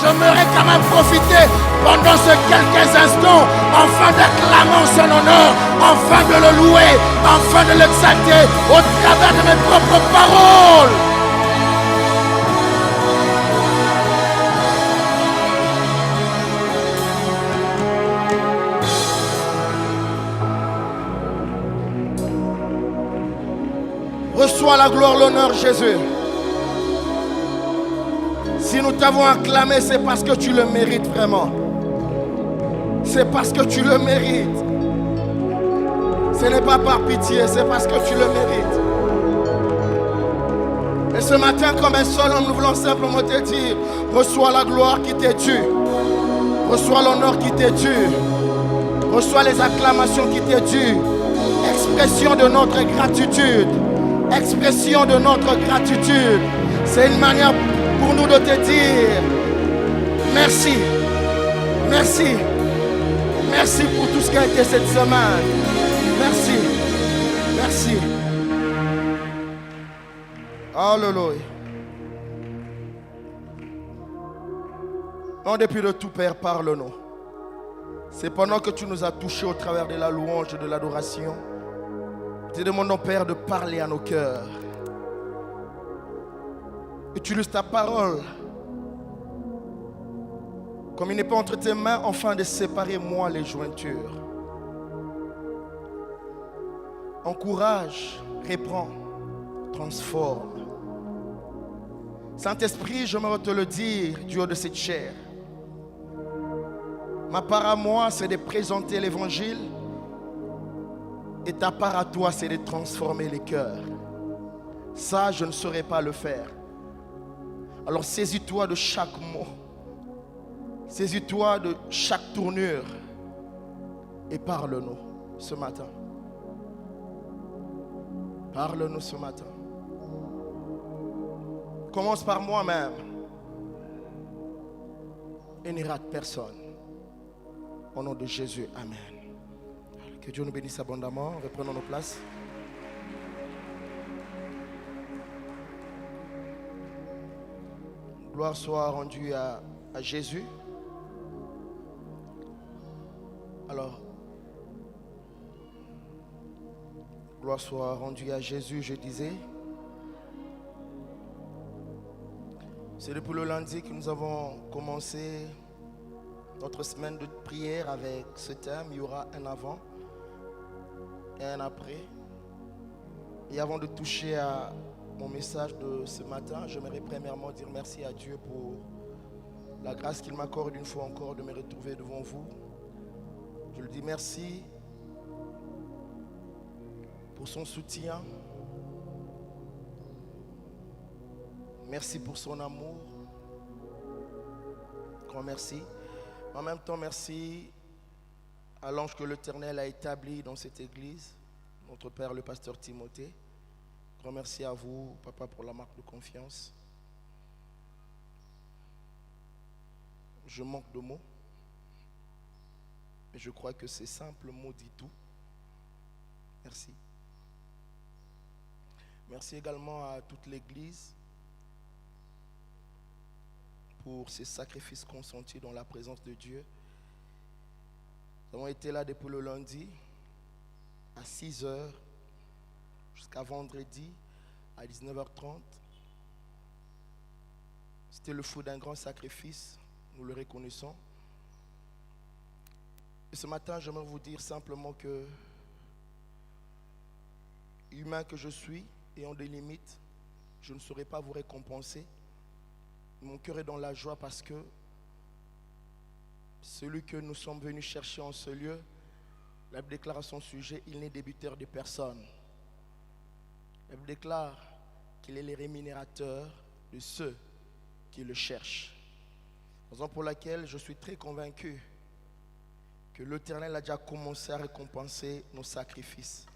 j'aimerais quand même profiter pendant ces quelques instants, afin d'acclamer son honneur, afin de le louer, afin de l'exalter au travers de mes propres paroles. Reçois la gloire, l'honneur, Jésus. Si nous t'avons acclamé, c'est parce que tu le mérites vraiment. C'est parce que tu le mérites. Ce n'est pas par pitié, c'est parce que tu le mérites. Et ce matin, comme un seul homme, nous voulons simplement te dire, reçois la gloire qui t'est due. Reçois l'honneur qui t'est dû. Reçois les acclamations qui t'est due. Expression de notre gratitude. Expression de notre gratitude. C'est une manière pour nous de te dire merci. Merci. Merci pour tout ce qui a été cette semaine. Merci. Merci. Alléluia. En dépit de tout, Père, parle-nous. C'est pendant que tu nous as touchés au travers de la louange et de l'adoration. Te demandons, Père, de parler à nos cœurs. Utilise ta parole comme il n'est pas entre tes mains, afin de séparer moi les jointures. Encourage, reprends, transforme. Saint-Esprit, j'aimerais te le dire du haut de cette chair. Ma part à moi, c'est de présenter l'évangile. Et ta part à toi, c'est de transformer les cœurs. Ça, je ne saurais pas le faire. Alors saisis-toi de chaque mot. Saisis-toi de chaque tournure. Et parle-nous ce matin. Parle-nous ce matin. Commence par moi-même. Et ne rate personne. Au nom de Jésus, amen. Que Dieu nous bénisse abondamment. Reprenons nos places. Gloire soit rendue à Jésus. Alors, gloire soit rendue à Jésus, je disais. C'est depuis le lundi que nous avons commencé notre semaine de prière avec ce thème. Il y aura un avant et un après. Et avant de toucher à mon message de ce matin, j'aimerais premièrement dire merci à Dieu pour la grâce qu'il m'accorde une fois encore de me retrouver devant vous. Je lui dis merci pour son soutien. Merci pour son amour. Grand merci. En même temps, merci à l'ange que l'Éternel a établi dans cette église, notre Père le pasteur Timothée. Grand merci à vous, Papa, pour la marque de confiance. Je manque de mots. Mais je crois que ces simples mots disent tout. Merci. Merci également à toute l'Église pour ces sacrifices consentis dans la présence de Dieu. Nous avons été là depuis le lundi à 6 h jusqu'à vendredi à 19h30. C'était le fruit d'un grand sacrifice, nous le reconnaissons. Et ce matin, j'aimerais vous dire simplement que, humain que je suis, ayant des limites, je ne saurais pas vous récompenser. Mon cœur est dans la joie parce que celui que nous sommes venus chercher en ce lieu, la Bible déclare à son sujet, il n'est débiteur de personne. La Bible déclare qu'il est le rémunérateur de ceux qui le cherchent. Raison pour laquelle je suis très convaincu que l'Éternel a déjà commencé à récompenser nos sacrifices.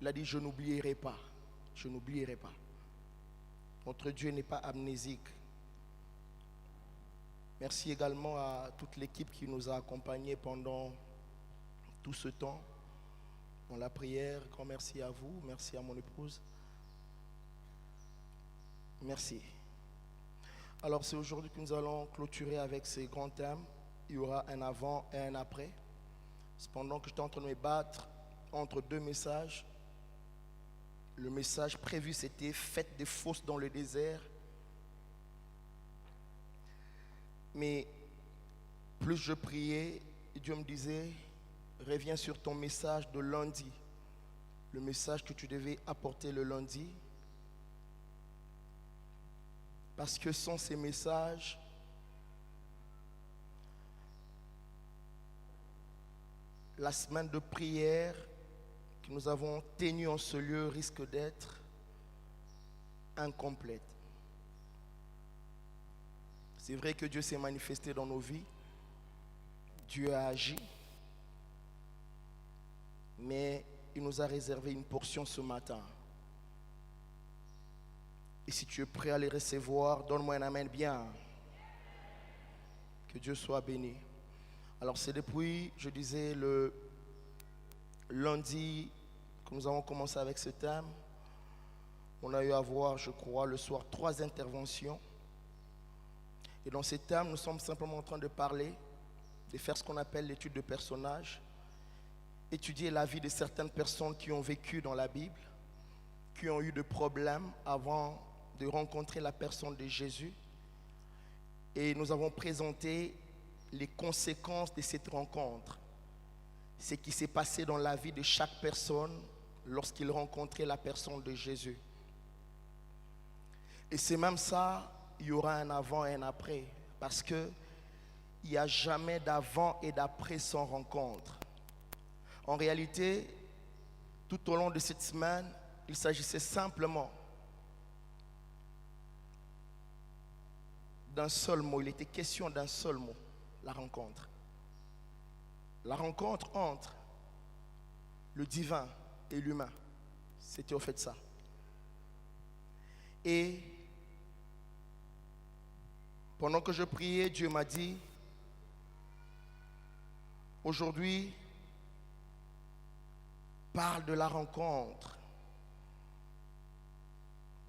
Il a dit, je n'oublierai pas. Je n'oublierai pas. Notre Dieu n'est pas amnésique. Merci également à toute l'équipe qui nous a accompagnés pendant tout ce temps dans la prière. Grand merci à vous. Merci à mon épouse. Merci. Alors c'est aujourd'hui que nous allons clôturer avec ces grands thèmes. Il y aura un avant et un après. Cependant que j'étais en train de me battre entre deux messages. Le message prévu c'était faites des fosses dans le désert. Mais plus je priais, Dieu me disait, reviens sur ton message de lundi. Le message que tu devais apporter le lundi. Parce que sans ces messages, la semaine de prière que nous avons tenue en ce lieu risque d'être incomplète. C'est vrai que Dieu s'est manifesté dans nos vies. Dieu a agi. Mais il nous a réservé une portion ce matin. Et si tu es prêt à les recevoir, donne-moi un amen bien. Que Dieu soit béni. Alors c'est depuis, je disais, le lundi que nous avons commencé avec ce thème. On a eu à voir, je crois, le soir 3 interventions. Et dans ces thèmes, nous sommes simplement en train de parler, de faire ce qu'on appelle l'étude de personnages, étudier la vie de certaines personnes qui ont vécu dans la Bible, qui ont eu des problèmes avant de rencontrer la personne de Jésus. Et nous avons présenté les conséquences de cette rencontre, ce qui s'est passé dans la vie de chaque personne lorsqu'il rencontrait la personne de Jésus. Et c'est même ça, il y aura un avant et un après, parce que il n'y a jamais d'avant et d'après sans rencontre. En réalité, tout au long de cette semaine, il s'agissait simplement d'un seul mot. Il était question d'un seul mot, la rencontre. La rencontre entre le divin et l'humain. C'était au fait ça. Et pendant que je priais, Dieu m'a dit, aujourd'hui, parle de la rencontre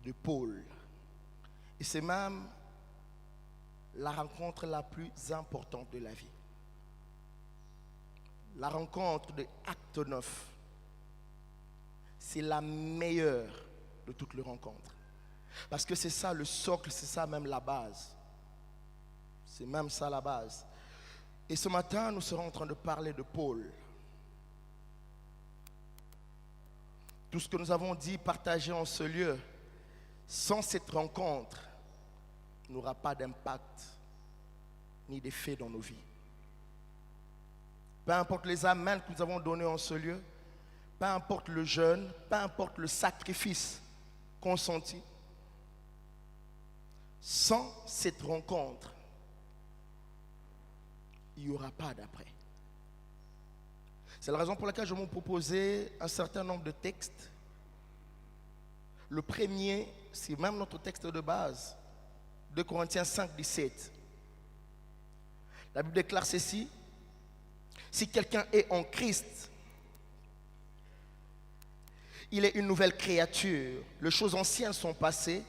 de Paul. Et c'est même la rencontre la plus importante de la vie. La rencontre de Acte 9. C'est la meilleure de toutes les rencontres. Parce que c'est ça le socle, c'est ça même la base. C'est même ça la base. Et ce matin, nous serons en train de parler de Paul. Tout ce que nous avons dit, partagé en ce lieu, sans cette rencontre, n'aura pas d'impact ni d'effet dans nos vies. Peu importe les amens que nous avons donnés en ce lieu, peu importe le jeûne, peu importe le sacrifice consenti, sans cette rencontre, il n'y aura pas d'après. C'est la raison pour laquelle je vais vous proposer un certain nombre de textes. Le premier, c'est même notre texte de base, 2 Corinthiens 5, 17. La Bible déclare ceci: si quelqu'un est en Christ, il est une nouvelle créature. Les choses anciennes sont passées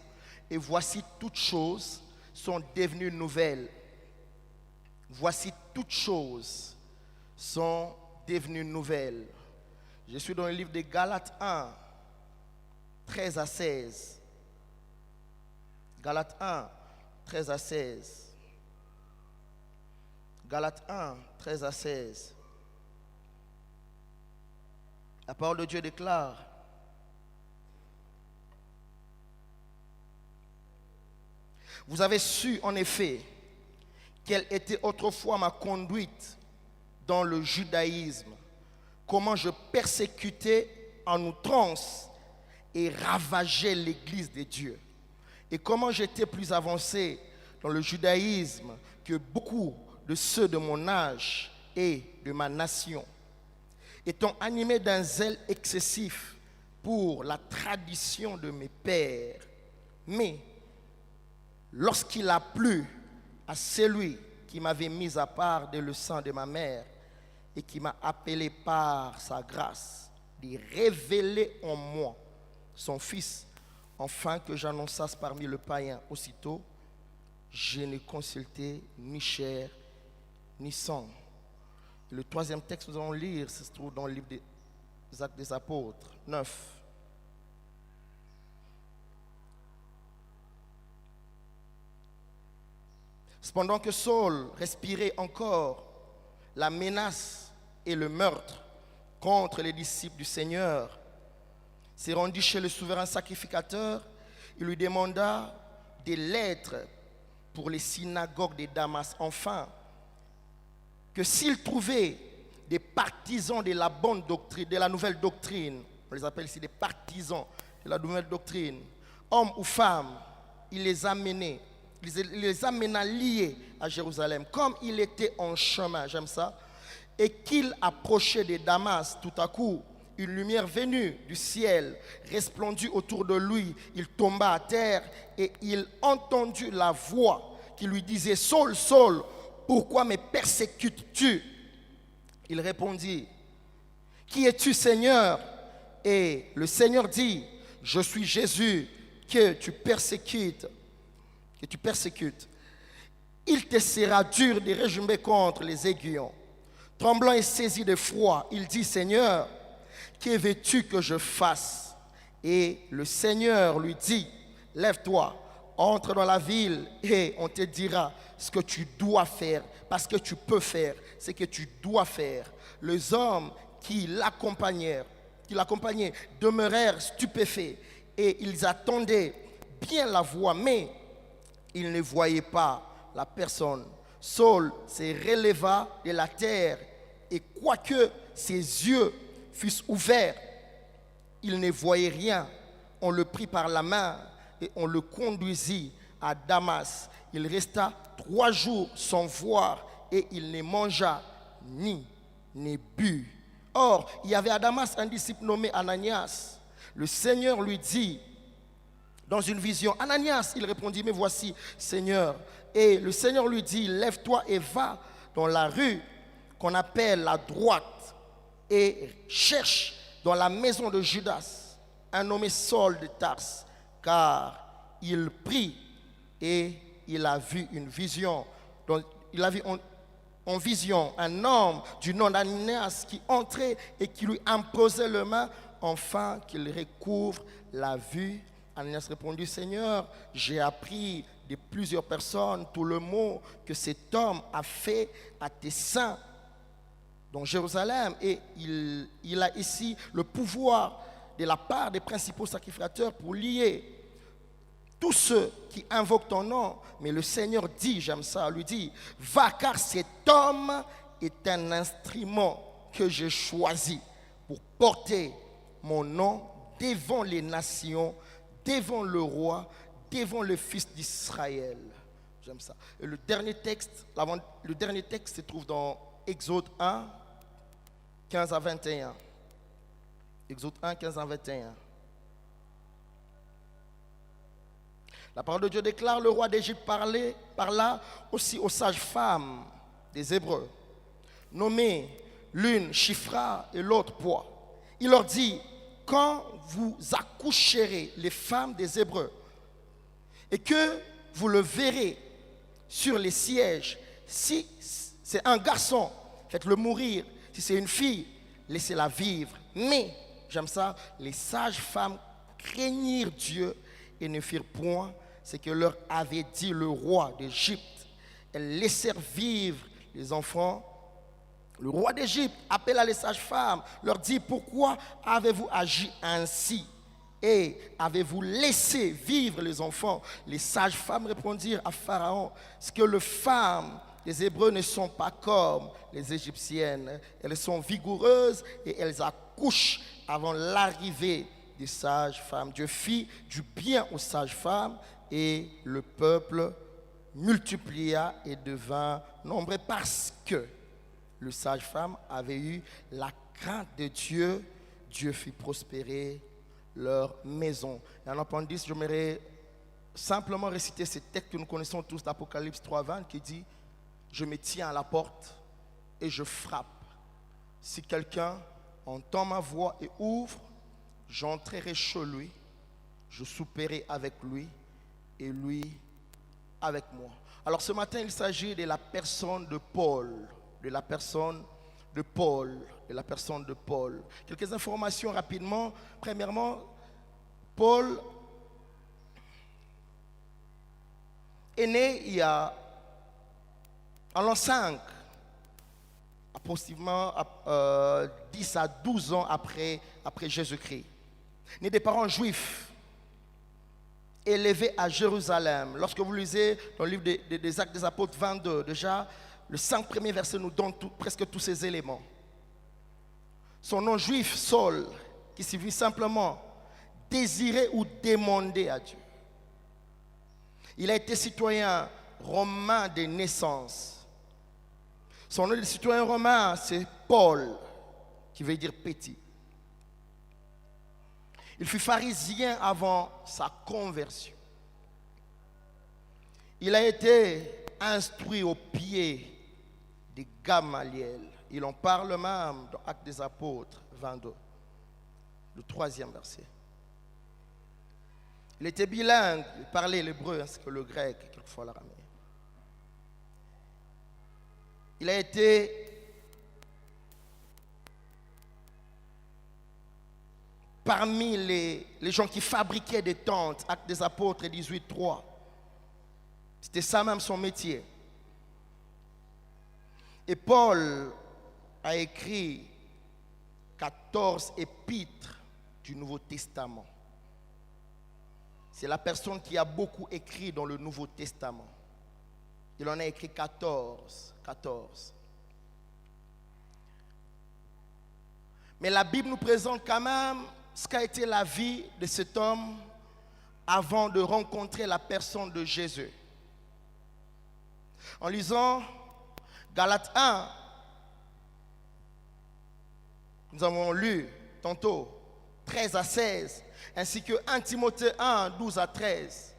et voici toutes choses sont devenues nouvelles. Voici toutes choses sont devenues nouvelles. Je suis dans le livre de Galates 1, 13 à 16. Galates 1, 13 à 16. Galates 1, 13 à 16. La parole de Dieu déclare: vous avez su en effet quelle était autrefois ma conduite dans le judaïsme, comment je persécutais en outrance et ravageais l'église de Dieu, et comment j'étais plus avancé dans le judaïsme que beaucoup de ceux de mon âge et de ma nation, étant animé d'un zèle excessif pour la tradition de mes pères. Mais lorsqu'il a plu à celui qui m'avait mis à part dès le sein de ma mère et qui m'a appelé par sa grâce, de révéler en moi son Fils, afin que j'annonçasse parmi les païens, aussitôt je n'ai consulté ni chair ni sang. Et le troisième texte que nous allons lire se trouve dans le livre des Actes des Apôtres, 9. Cependant que Saul respirait encore la menace et le meurtre contre les disciples du Seigneur, s'est rendu chez le souverain sacrificateur. Il lui demanda des lettres pour les synagogues de Damas, enfin, que s'il trouvait des partisans de la bonne doctrine, de la nouvelle doctrine, on les appelle ici des partisans de la nouvelle doctrine, hommes ou femmes, il les amena liés à Jérusalem. Comme il était en chemin, j'aime ça, et qu'il approchait de Damas, tout à coup, une lumière venue du ciel resplendit autour de lui. Il tomba à terre et il entendit la voix qui lui disait: Saul, Saul, pourquoi me persécutes-tu? Il répondit: Qui es-tu, Seigneur? Et le Seigneur dit: Je suis Jésus que tu persécutes. Il te sera dur de régimer contre les aiguillons. Tremblant et saisi de froid, il dit: Seigneur, que veux-tu que je fasse? Et le Seigneur lui dit: Lève-toi, entre dans la ville et on te dira ce que tu dois faire, parce que tu peux faire ce que tu dois faire. Les hommes qui l'accompagnaient demeurèrent stupéfaits et ils attendaient bien la voix, mais ils ne voyaient pas la personne. Saul se releva de la terre et quoique ses yeux fussent ouverts, il ne voyait rien. On le prit par la main et on le conduisit à Damas. Il resta 3 jours sans voir et il ne mangea ni ne but. Or, il y avait à Damas un disciple nommé Ananias. Le Seigneur lui dit dans une vision: Ananias. Il répondit: Mais voici, Seigneur. Et le Seigneur lui dit: Lève-toi et va dans la rue qu'on appelle la droite et cherche dans la maison de Judas un nommé Saul de Tarse, car il prie et il a vu une vision. Donc, il a vu en vision un homme du nom d'Ananias qui entrait et qui lui imposait les mains afin qu'il recouvre la vue. Ananias répondit: Seigneur, j'ai appris de plusieurs personnes tout le mot que cet homme a fait à tes saints dans Jérusalem, et il a ici le pouvoir de la part des principaux sacrificateurs pour lier tous ceux qui invoquent ton nom. Mais le Seigneur dit, j'aime ça, lui dit: va, car cet homme est un instrument que j'ai choisi pour porter mon nom devant les nations, devant le roi, devant le fils d'Israël. J'aime ça. Et le dernier texte se trouve dans Exode 1, 15 à 21. Exode 1, 15 à 21. La parole de Dieu déclare: le roi d'Égypte parla aussi aux sages-femmes des Hébreux, nommées l'une Shifra et l'autre Poix. Il leur dit: quand vous accoucherez les femmes des Hébreux et que vous le verrez sur les sièges, si c'est un garçon, faites-le mourir. Si c'est une fille, laissez-la vivre. Mais, j'aime ça, les sages-femmes craignirent Dieu et ne firent point ce que leur avait dit le roi d'Égypte. Elles laissèrent vivre les enfants. Le roi d'Égypte appela les sages-femmes, leur dit: pourquoi avez-vous agi ainsi et avez-vous laissé vivre les enfants? Les sages-femmes répondirent à Pharaon: ce que les femmes des Hébreux ne sont pas comme les Égyptiennes. Elles sont vigoureuses et elles accouchent avant l'arrivée des sages-femmes. Dieu fit du bien aux sages-femmes et le peuple multiplia et devint nombreux parce que les sages-femmes avaient eu la crainte de Dieu. Dieu fit prospérer leur maison. Et en appendice, j'aimerais simplement réciter ce texte que nous connaissons tous d'Apocalypse 3:20 qui dit: je me tiens à la porte et je frappe. Si quelqu'un entend ma voix et ouvre, j'entrerai chez lui, je souperai avec lui et lui avec moi. Alors ce matin, il s'agit de la personne de Paul, de la personne de Paul, de la personne de Paul. Quelques informations rapidement. Premièrement, Paul est né en l'an 5, approximativement 10 à 12 ans après Jésus-Christ. Né des parents juifs, élevé à Jérusalem. Lorsque vous lisez dans le livre des Actes des Apôtres 22, déjà, le 5 premiers versets nous donnent presque tous ces éléments. Son nom juif, Saul, qui signifie simplement désirer ou demander à Dieu. Il a été citoyen romain de naissance. Son nom de citoyen romain, c'est Paul, qui veut dire petit. Il fut pharisien avant sa conversion. Il a été instruit au pied de Gamaliel. Il en parle même dans Actes des Apôtres 22, le 3e verset. Il était bilingue, il parlait l'hébreu ainsi que le grec, et quelquefois l'araméen. Il a été parmi les gens qui fabriquaient des tentes, Actes des Apôtres 18:3. C'était ça même son métier. Et Paul a écrit 14 épîtres du Nouveau Testament. C'est la personne qui a beaucoup écrit dans le Nouveau Testament. Il en a écrit 14. Mais la Bible nous présente quand même ce qu'a été la vie de cet homme avant de rencontrer la personne de Jésus. En lisant Galates 1, nous avons lu tantôt 13 à 16, ainsi que 1 Timothée 1, 12 à 13.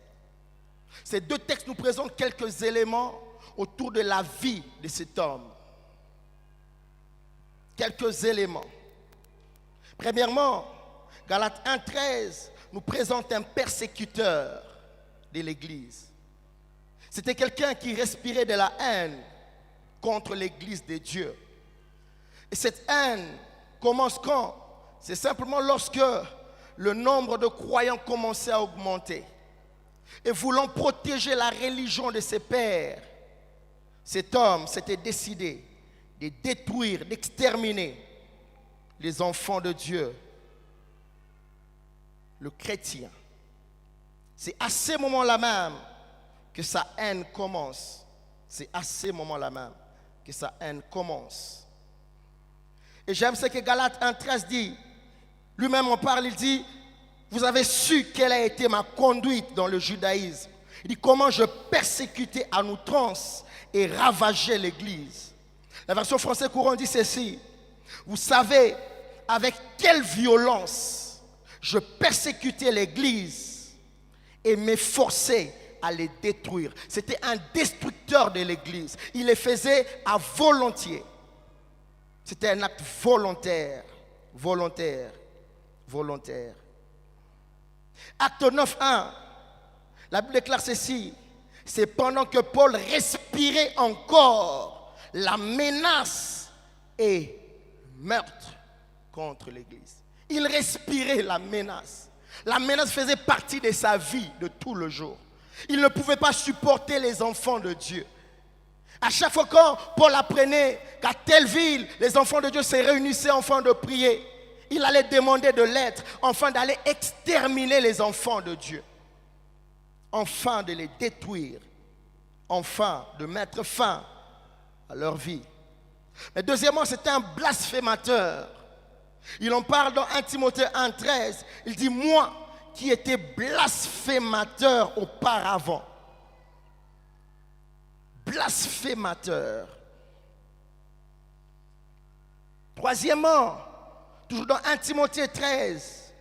Ces deux textes nous présentent quelques éléments autour de la vie de cet homme. Quelques éléments. Premièrement, Galates 1, 13 nous présente un persécuteur de l'Église. C'était quelqu'un qui respirait de la haine contre l'Église de Dieu. Et cette haine commence quand? C'est simplement lorsque le nombre de croyants commençait à augmenter. Et voulant protéger la religion de ses pères, cet homme s'était décidé de détruire, d'exterminer les enfants de Dieu, le chrétien. C'est à ce moment-là même que sa haine commence. C'est à ce moment-là même que sa haine commence. Et j'aime ce que Galates 1,13 dit. Lui-même en parle, il dit: vous avez su quelle a été ma conduite dans le judaïsme. Il dit comment je persécutais à outrance et ravageais l'Église. La version française courant dit ceci: vous savez avec quelle violence je persécutais l'Église et m'efforçais à les détruire. C'était un destructeur de l'Église. Il les faisait à volontiers. C'était un acte volontaire. Acte 9:1, la Bible déclare ceci: c'est pendant que Paul respirait encore la menace et meurtre contre l'Église. Il respirait la menace. La menace faisait partie de sa vie de tout le jour. Il ne pouvait pas supporter les enfants de Dieu. À chaque fois quand Paul apprenait qu'à telle ville, les enfants de Dieu se réunissaient afin de prier, il allait demander de l'aide, afin d'aller exterminer les enfants de Dieu, afin de les détruire, afin de mettre fin à leur vie. Mais deuxièmement, c'était un blasphémateur. Il en parle dans 1 Timothée 1,13. Il dit: moi qui étais blasphémateur auparavant. Blasphémateur. Troisièmement, toujours dans 1 Timothée 13,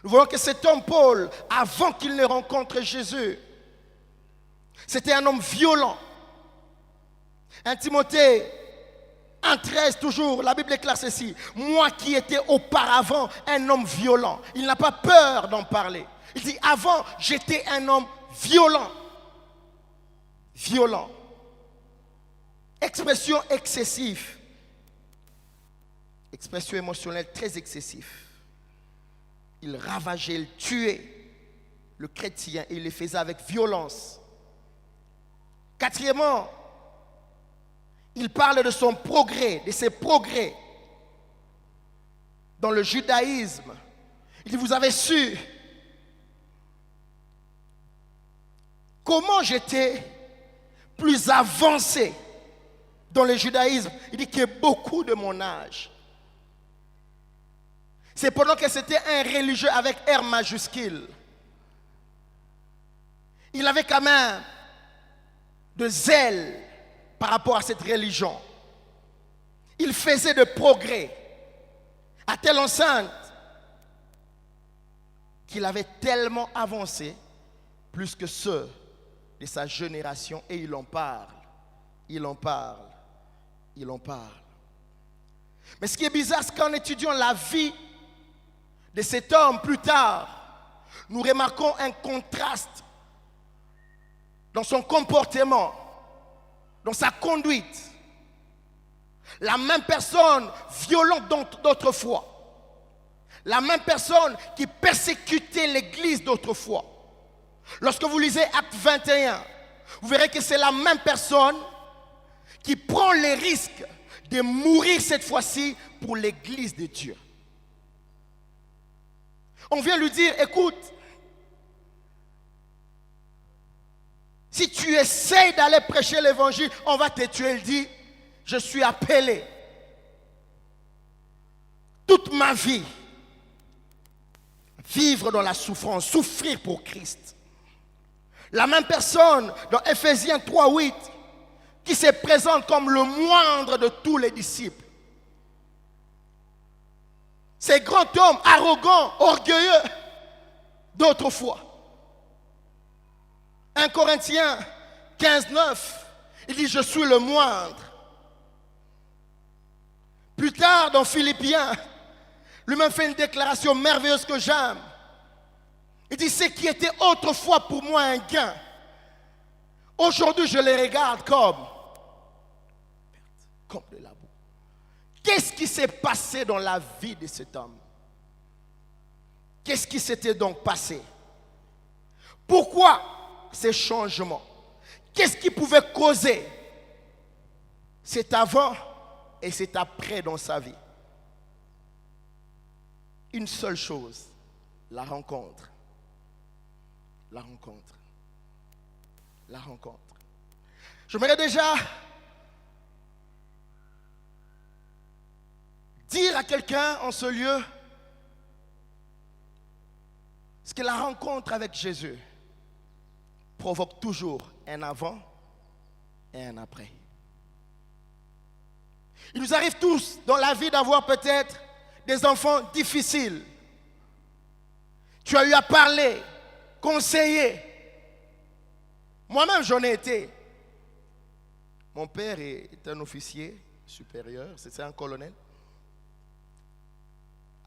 nous voyons que cet homme Paul, avant qu'il ne rencontre Jésus, c'était un homme violent. 1 Timothée 1,13 toujours, la Bible déclare ceci: moi qui étais auparavant un homme violent. Il n'a pas peur d'en parler. Il dit: avant j'étais un homme violent. violent. Expression excessive. Expression émotionnelle très excessive. Il ravageait, il tuait le chrétien et il le faisait avec violence. Quatrièmement, il parle de son progrès, de ses progrès dans le judaïsme. Il dit, vous avez su comment j'étais plus avancé dans le judaïsme. Il dit que beaucoup de mon âge. C'est pendant que c'était un religieux avec R majuscule. Il avait quand même de zèle par rapport à cette religion. Il faisait de progrès à telle enceinte qu'il avait tellement avancé plus que ceux de sa génération et il en parle. Il en parle. Il en parle. Mais ce qui est bizarre, c'est qu'en étudiant la vie de cet homme plus tard, nous remarquons un contraste dans son comportement, dans sa conduite. La même personne violente d'autrefois, la même personne qui persécutait l'église d'autrefois. Lorsque vous lisez Acte 21, vous verrez que c'est la même personne qui prend les risques de mourir cette fois-ci pour l'église de Dieu. On vient lui dire, écoute, si tu essayes d'aller prêcher l'évangile, on va te tuer. Il dit, je suis appelé toute ma vie, vivre dans la souffrance, souffrir pour Christ. La même personne dans Ephésiens 3:8 qui se présente comme le moindre de tous les disciples. Ces grands hommes arrogants, orgueilleux d'autrefois. 1 Corinthiens 15:9, il dit, je suis le moindre. Plus tard, dans Philippiens, lui-même fait une déclaration merveilleuse que j'aime. Il dit, ce qui était autrefois pour moi un gain, aujourd'hui je les regarde comme de la boue. Qu'est-ce qui s'est passé dans la vie de cet homme? Qu'est-ce qui s'était donc passé? Pourquoi ces changements? Qu'est-ce qui pouvait causer cet avant et cet après dans sa vie? Une seule chose, la rencontre. La rencontre. La rencontre. J'aimerais déjà dire à quelqu'un en ce lieu ce que la rencontre avec Jésus provoque toujours un avant et un après. Il nous arrive tous dans la vie d'avoir peut-être des enfants difficiles. Tu as eu à parler, conseiller. Moi-même, j'en ai été. Mon père est un officier supérieur, c'est un colonel.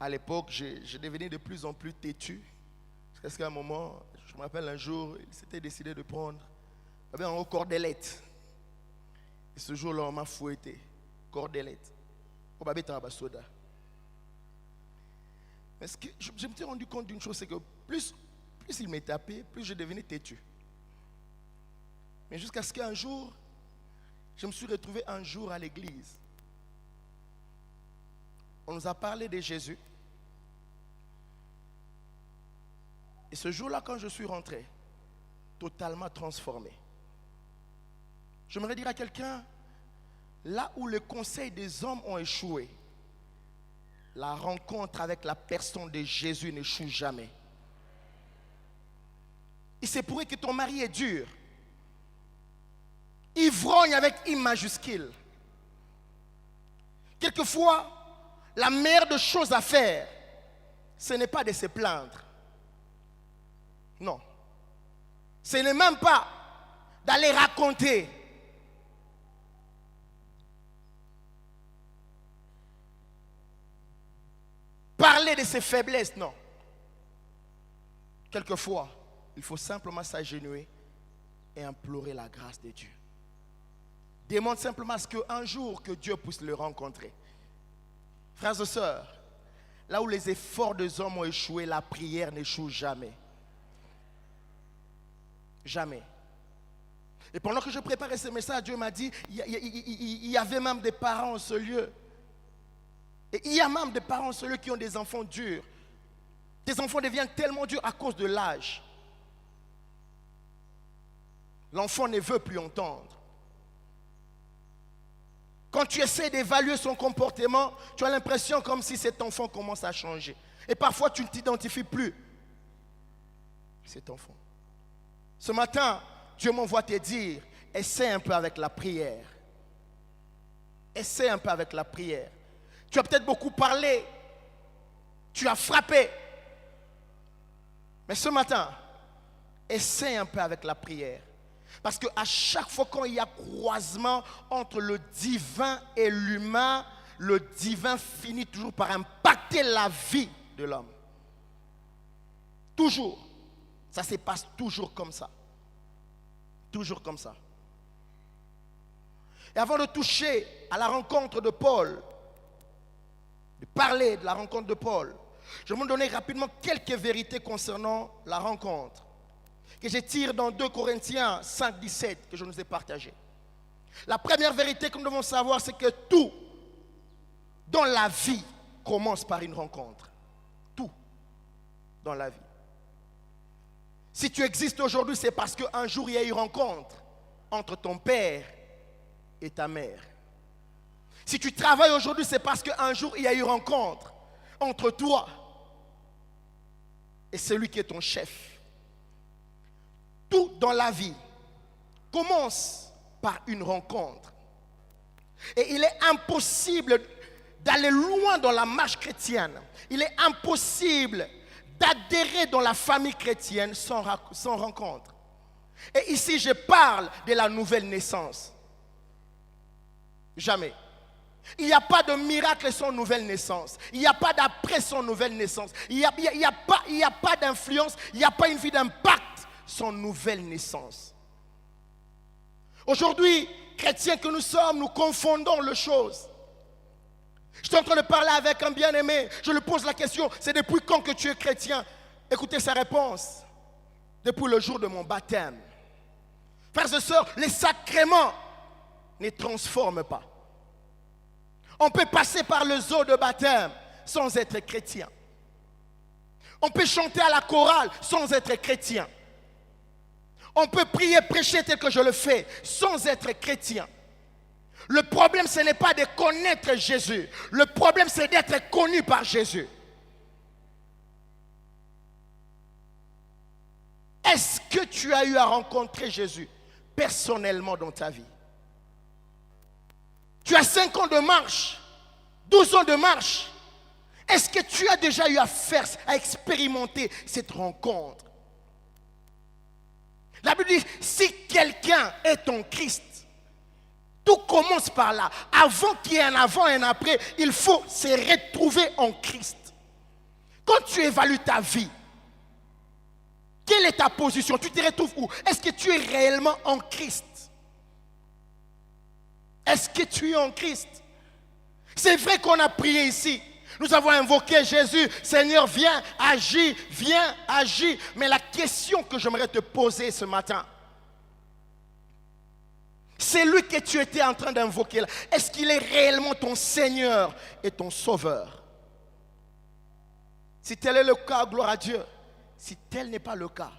À l'époque, je devenais de plus en plus têtu. Jusqu'à ce qu'à un moment, je me rappelle un jour, il s'était décidé de prendre en haut cordelette. Et ce jour-là, on m'a fouetté. Cordelette. Mais je me suis rendu compte d'une chose, c'est que plus il me tapait, plus je devenais têtu. Mais jusqu'à ce qu'un jour, je me suis retrouvé un jour à l'église. On nous a parlé de Jésus. Et ce jour-là, quand je suis rentré, totalement transformé. J'aimerais dire à quelqu'un, là où les conseils des hommes ont échoué, la rencontre avec la personne de Jésus n'échoue jamais. Il se pourrait que ton mari est dur, ivrogne avec I majuscule. Quelquefois, la meilleure des choses à faire, ce n'est pas de se plaindre. Non. Ce n'est même pas d'aller raconter. Parler de ses faiblesses, non. Quelquefois, il faut simplement s'agenouiller et implorer la grâce de Dieu. Demande simplement à ce qu'un jour que Dieu puisse le rencontrer. Frères et sœurs, là où les efforts des hommes ont échoué, la prière n'échoue jamais. Jamais. Et pendant que je préparais ce message, Dieu m'a dit, il y avait même des parents en ce lieu. Et il y a même des parents en ce lieu qui ont des enfants durs. Tes enfants deviennent tellement durs à cause de l'âge. L'enfant ne veut plus entendre. Quand tu essaies d'évaluer son comportement, tu as l'impression comme si cet enfant commence à changer. Et parfois, tu ne t'identifies plus. Cet enfant. Ce matin, Dieu m'envoie te dire, essaie un peu avec la prière. Essaie un peu avec la prière. Tu as peut-être beaucoup parlé. Tu as frappé. Mais ce matin, essaie un peu avec la prière. Parce qu'à chaque fois qu'il y a croisement entre le divin et l'humain, le divin finit toujours par impacter la vie de l'homme. Toujours. Ça se passe toujours comme ça. Toujours comme ça. Et avant de toucher à la rencontre de Paul, de parler de la rencontre de Paul, je vais vous donner rapidement quelques vérités concernant la rencontre que je tire dans 2 Corinthiens 5, 17 que je nous ai partagé. La première vérité que nous devons savoir, c'est que tout dans la vie commence par une rencontre. Tout dans la vie. Si tu existes aujourd'hui, c'est parce qu'un jour il y a eu rencontre entre ton père et ta mère. Si tu travailles aujourd'hui, c'est parce qu'un jour il y a eu rencontre entre toi et celui qui est ton chef. Tout dans la vie commence par une rencontre. Et il est impossible d'aller loin dans la marche chrétienne. Il est impossible d'adhérer dans la famille chrétienne sans rencontre. Et ici, je parle de la nouvelle naissance. Jamais. Il n'y a pas de miracle sans nouvelle naissance. Il n'y a pas d'après sans nouvelle naissance. Il n'y a pas d'influence, il n'y a pas une vie d'impact sans nouvelle naissance. Aujourd'hui, chrétiens que nous sommes, nous confondons les choses. Je suis en train de parler avec un bien-aimé. Je lui pose la question, c'est depuis quand que tu es chrétien? Écoutez sa réponse. Depuis le jour de mon baptême. Frères et sœurs, les sacrements ne transforment pas. On peut passer par les eaux de baptême sans être chrétien. On peut chanter à la chorale sans être chrétien. On peut prier, prêcher tel que je le fais sans être chrétien. Le problème, ce n'est pas de connaître Jésus. Le problème, c'est d'être connu par Jésus. Est-ce que tu as eu à rencontrer Jésus personnellement dans ta vie? Tu as 5 ans de marche, 12 ans de marche. Est-ce que tu as déjà eu à expérimenter cette rencontre? La Bible dit, si quelqu'un est en Christ, tout commence par là. Avant qu'il y ait un avant et un après, il faut se retrouver en Christ. Quand tu évalues ta vie, quelle est ta position? Tu te retrouves où? Est-ce que tu es réellement en Christ? Est-ce que tu es en Christ? C'est vrai qu'on a prié ici. Nous avons invoqué Jésus. Seigneur, viens, agis, viens, agis. Mais la question que j'aimerais te poser ce matin, c'est lui que tu étais en train d'invoquer là. Est-ce qu'il est réellement ton Seigneur et ton Sauveur? Si tel est le cas, gloire à Dieu. Si tel n'est pas le cas,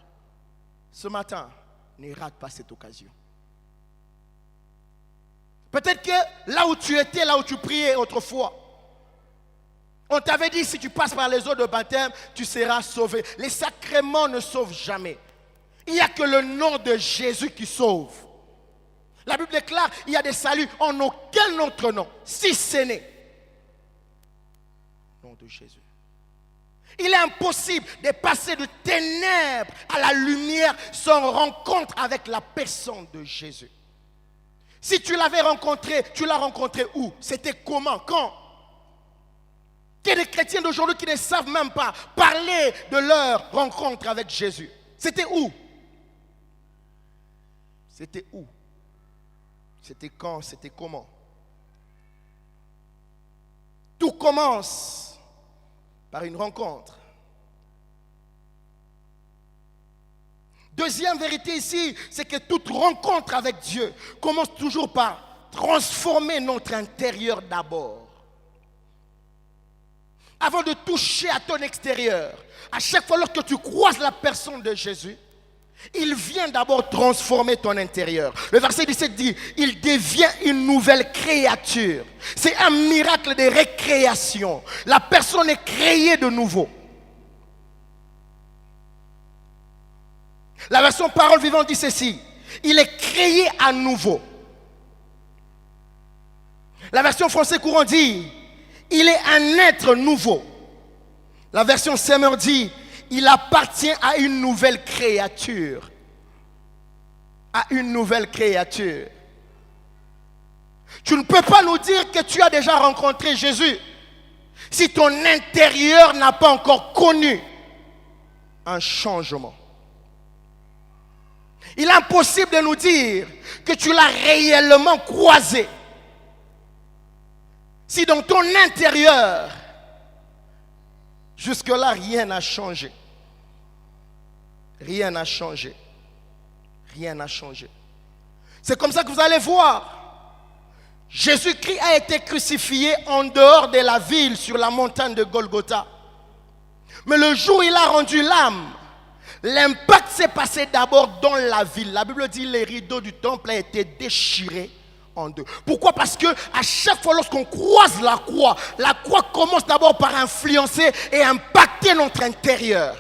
ce matin, ne rate pas cette occasion. Peut-être que là où tu étais, là où tu priais autrefois, on t'avait dit, si tu passes par les eaux de baptême, tu seras sauvé. Les sacrements ne sauvent jamais. Il n'y a que le nom de Jésus qui sauve. La Bible déclare, il y a des saluts en aucun autre nom, si ce n'est le nom de Jésus. Il est impossible de passer de ténèbres à la lumière sans rencontre avec la personne de Jésus. Si tu l'avais rencontré, tu l'as rencontré où? C'était comment? Quand? Il y a des chrétiens d'aujourd'hui qui ne savent même pas parler de leur rencontre avec Jésus. C'était où? C'était où? C'était quand? C'était comment? Tout commence par une rencontre. Deuxième vérité ici, c'est que toute rencontre avec Dieu commence toujours par transformer notre intérieur d'abord. Avant de toucher à ton extérieur, à chaque fois lorsque tu croises la personne de Jésus, il vient d'abord transformer ton intérieur. Le verset 17 dit, il devient une nouvelle créature. C'est un miracle de récréation. La personne est créée de nouveau. La version Parole Vivante dit ceci, il est créé à nouveau. La version Français Courant dit, il est un être nouveau. La version Semeur dit, il appartient à une nouvelle créature. À une nouvelle créature. Tu ne peux pas nous dire que tu as déjà rencontré Jésus si ton intérieur n'a pas encore connu un changement. Il est impossible de nous dire que tu l'as réellement croisé si dans ton intérieur, jusque-là, rien n'a changé. Rien n'a changé. Rien n'a changé. C'est comme ça que vous allez voir. Jésus-Christ a été crucifié en dehors de la ville, sur la montagne de Golgotha. Mais le jour où il a rendu l'âme, l'impact s'est passé d'abord dans la ville. La Bible dit que les rideaux du temple ont été déchirés en deux. Pourquoi? Parce que à chaque fois lorsqu'on croise la croix commence d'abord par influencer et impacter notre intérieur.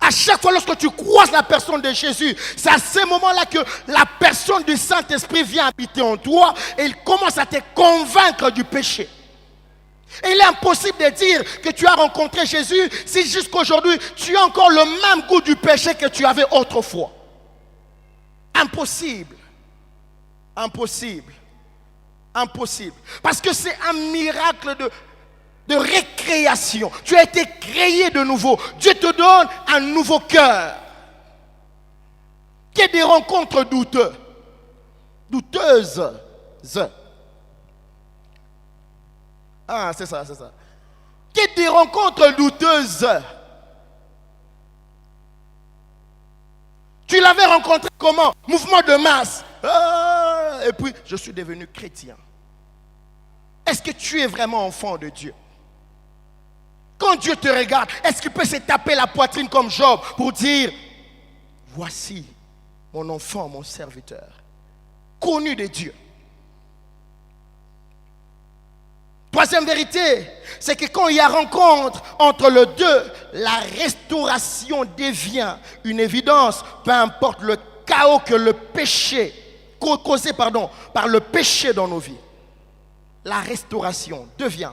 À chaque fois lorsque tu croises la personne de Jésus, c'est à ce moment-là que la personne du Saint-Esprit vient habiter en toi et il commence à te convaincre du péché. Et il est impossible de dire que tu as rencontré Jésus si jusqu'aujourd'hui tu as encore le même goût du péché que tu avais autrefois. Impossible. Impossible. Impossible. Parce que c'est un miracle de récréation. Tu as été créé de nouveau. Dieu te donne un nouveau cœur. Qu'il y ait des rencontres douteuses. Ah, c'est ça. Qu'il y ait des rencontres douteuses. Tu l'avais rencontré comment? Mouvement de masse. Et puis, je suis devenu chrétien. Est-ce que tu es vraiment enfant de Dieu? Quand Dieu te regarde, est-ce qu'il peut se taper la poitrine comme Job pour dire, voici mon enfant, mon serviteur, connu de Dieu? Troisième vérité, c'est que quand il y a rencontre entre les deux, la restauration devient une évidence, peu importe le chaos que le péché, causé par le péché dans nos vies. La restauration devient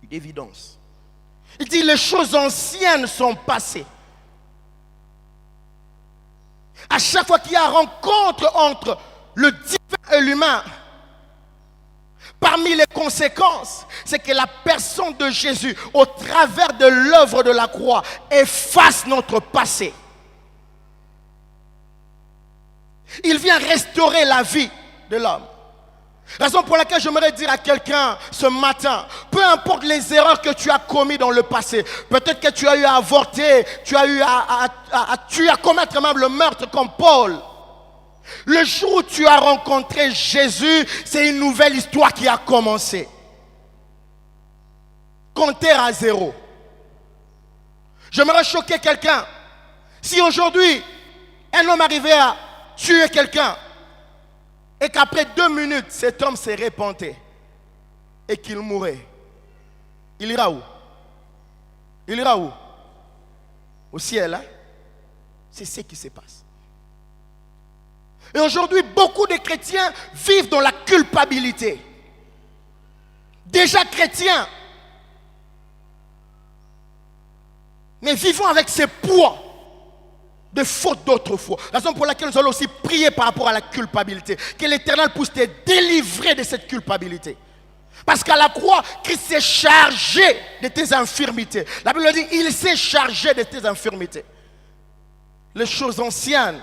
une évidence. Il dit, les choses anciennes sont passées. À chaque fois qu'il y a rencontre entre le divin et l'humain, parmi les conséquences, c'est que la personne de Jésus, au travers de l'œuvre de la croix, efface notre passé. Il vient restaurer la vie de l'homme. Raison pour laquelle j'aimerais dire à quelqu'un ce matin, peu importe les erreurs que tu as commises dans le passé, peut-être que tu as eu à avorter, tu as eu à commettre même le meurtre comme Paul. Le jour où tu as rencontré Jésus, c'est une nouvelle histoire qui a commencé. Compteur à zéro. J'aimerais choquer quelqu'un. Si aujourd'hui, un homme arrivait à tuer quelqu'un, et qu'après 2 minutes, cet homme s'est repenté et qu'il mourait, il ira où? Il ira où? Au ciel, hein? C'est ce qui se passe. Et aujourd'hui, beaucoup de chrétiens vivent dans la culpabilité. Déjà chrétiens, mais vivons avec ces poids de fautes d'autrefois. Raison pour laquelle nous allons aussi prier par rapport à la culpabilité. Que l'Éternel puisse te délivrer de cette culpabilité. Parce qu'à la croix, Christ s'est chargé de tes infirmités. La Bible dit, il s'est chargé de tes infirmités. Les choses anciennes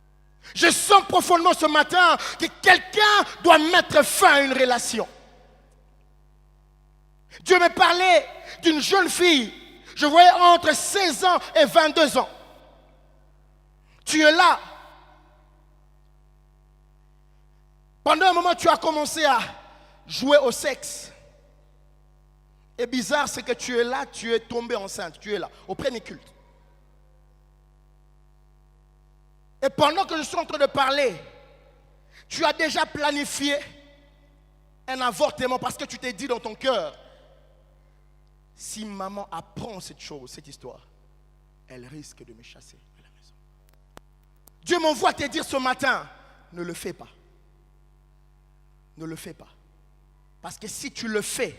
Je sens profondément ce matin que quelqu'un doit mettre fin à une relation. Dieu me parlait d'une jeune fille. Je voyais entre 16 ans et 22 ans. Tu es là. Pendant un moment, tu as commencé à jouer au sexe. Et bizarre, c'est que tu es là, tu es tombé enceinte. Tu es là, au premier culte. Et pendant que je suis en train de parler, tu as déjà planifié un avortement parce que tu t'es dit dans ton cœur, si maman apprend cette chose, cette histoire, elle risque de me chasser de la maison. Dieu m'envoie te dire ce matin, ne le fais pas. Ne le fais pas. Parce que si tu le fais,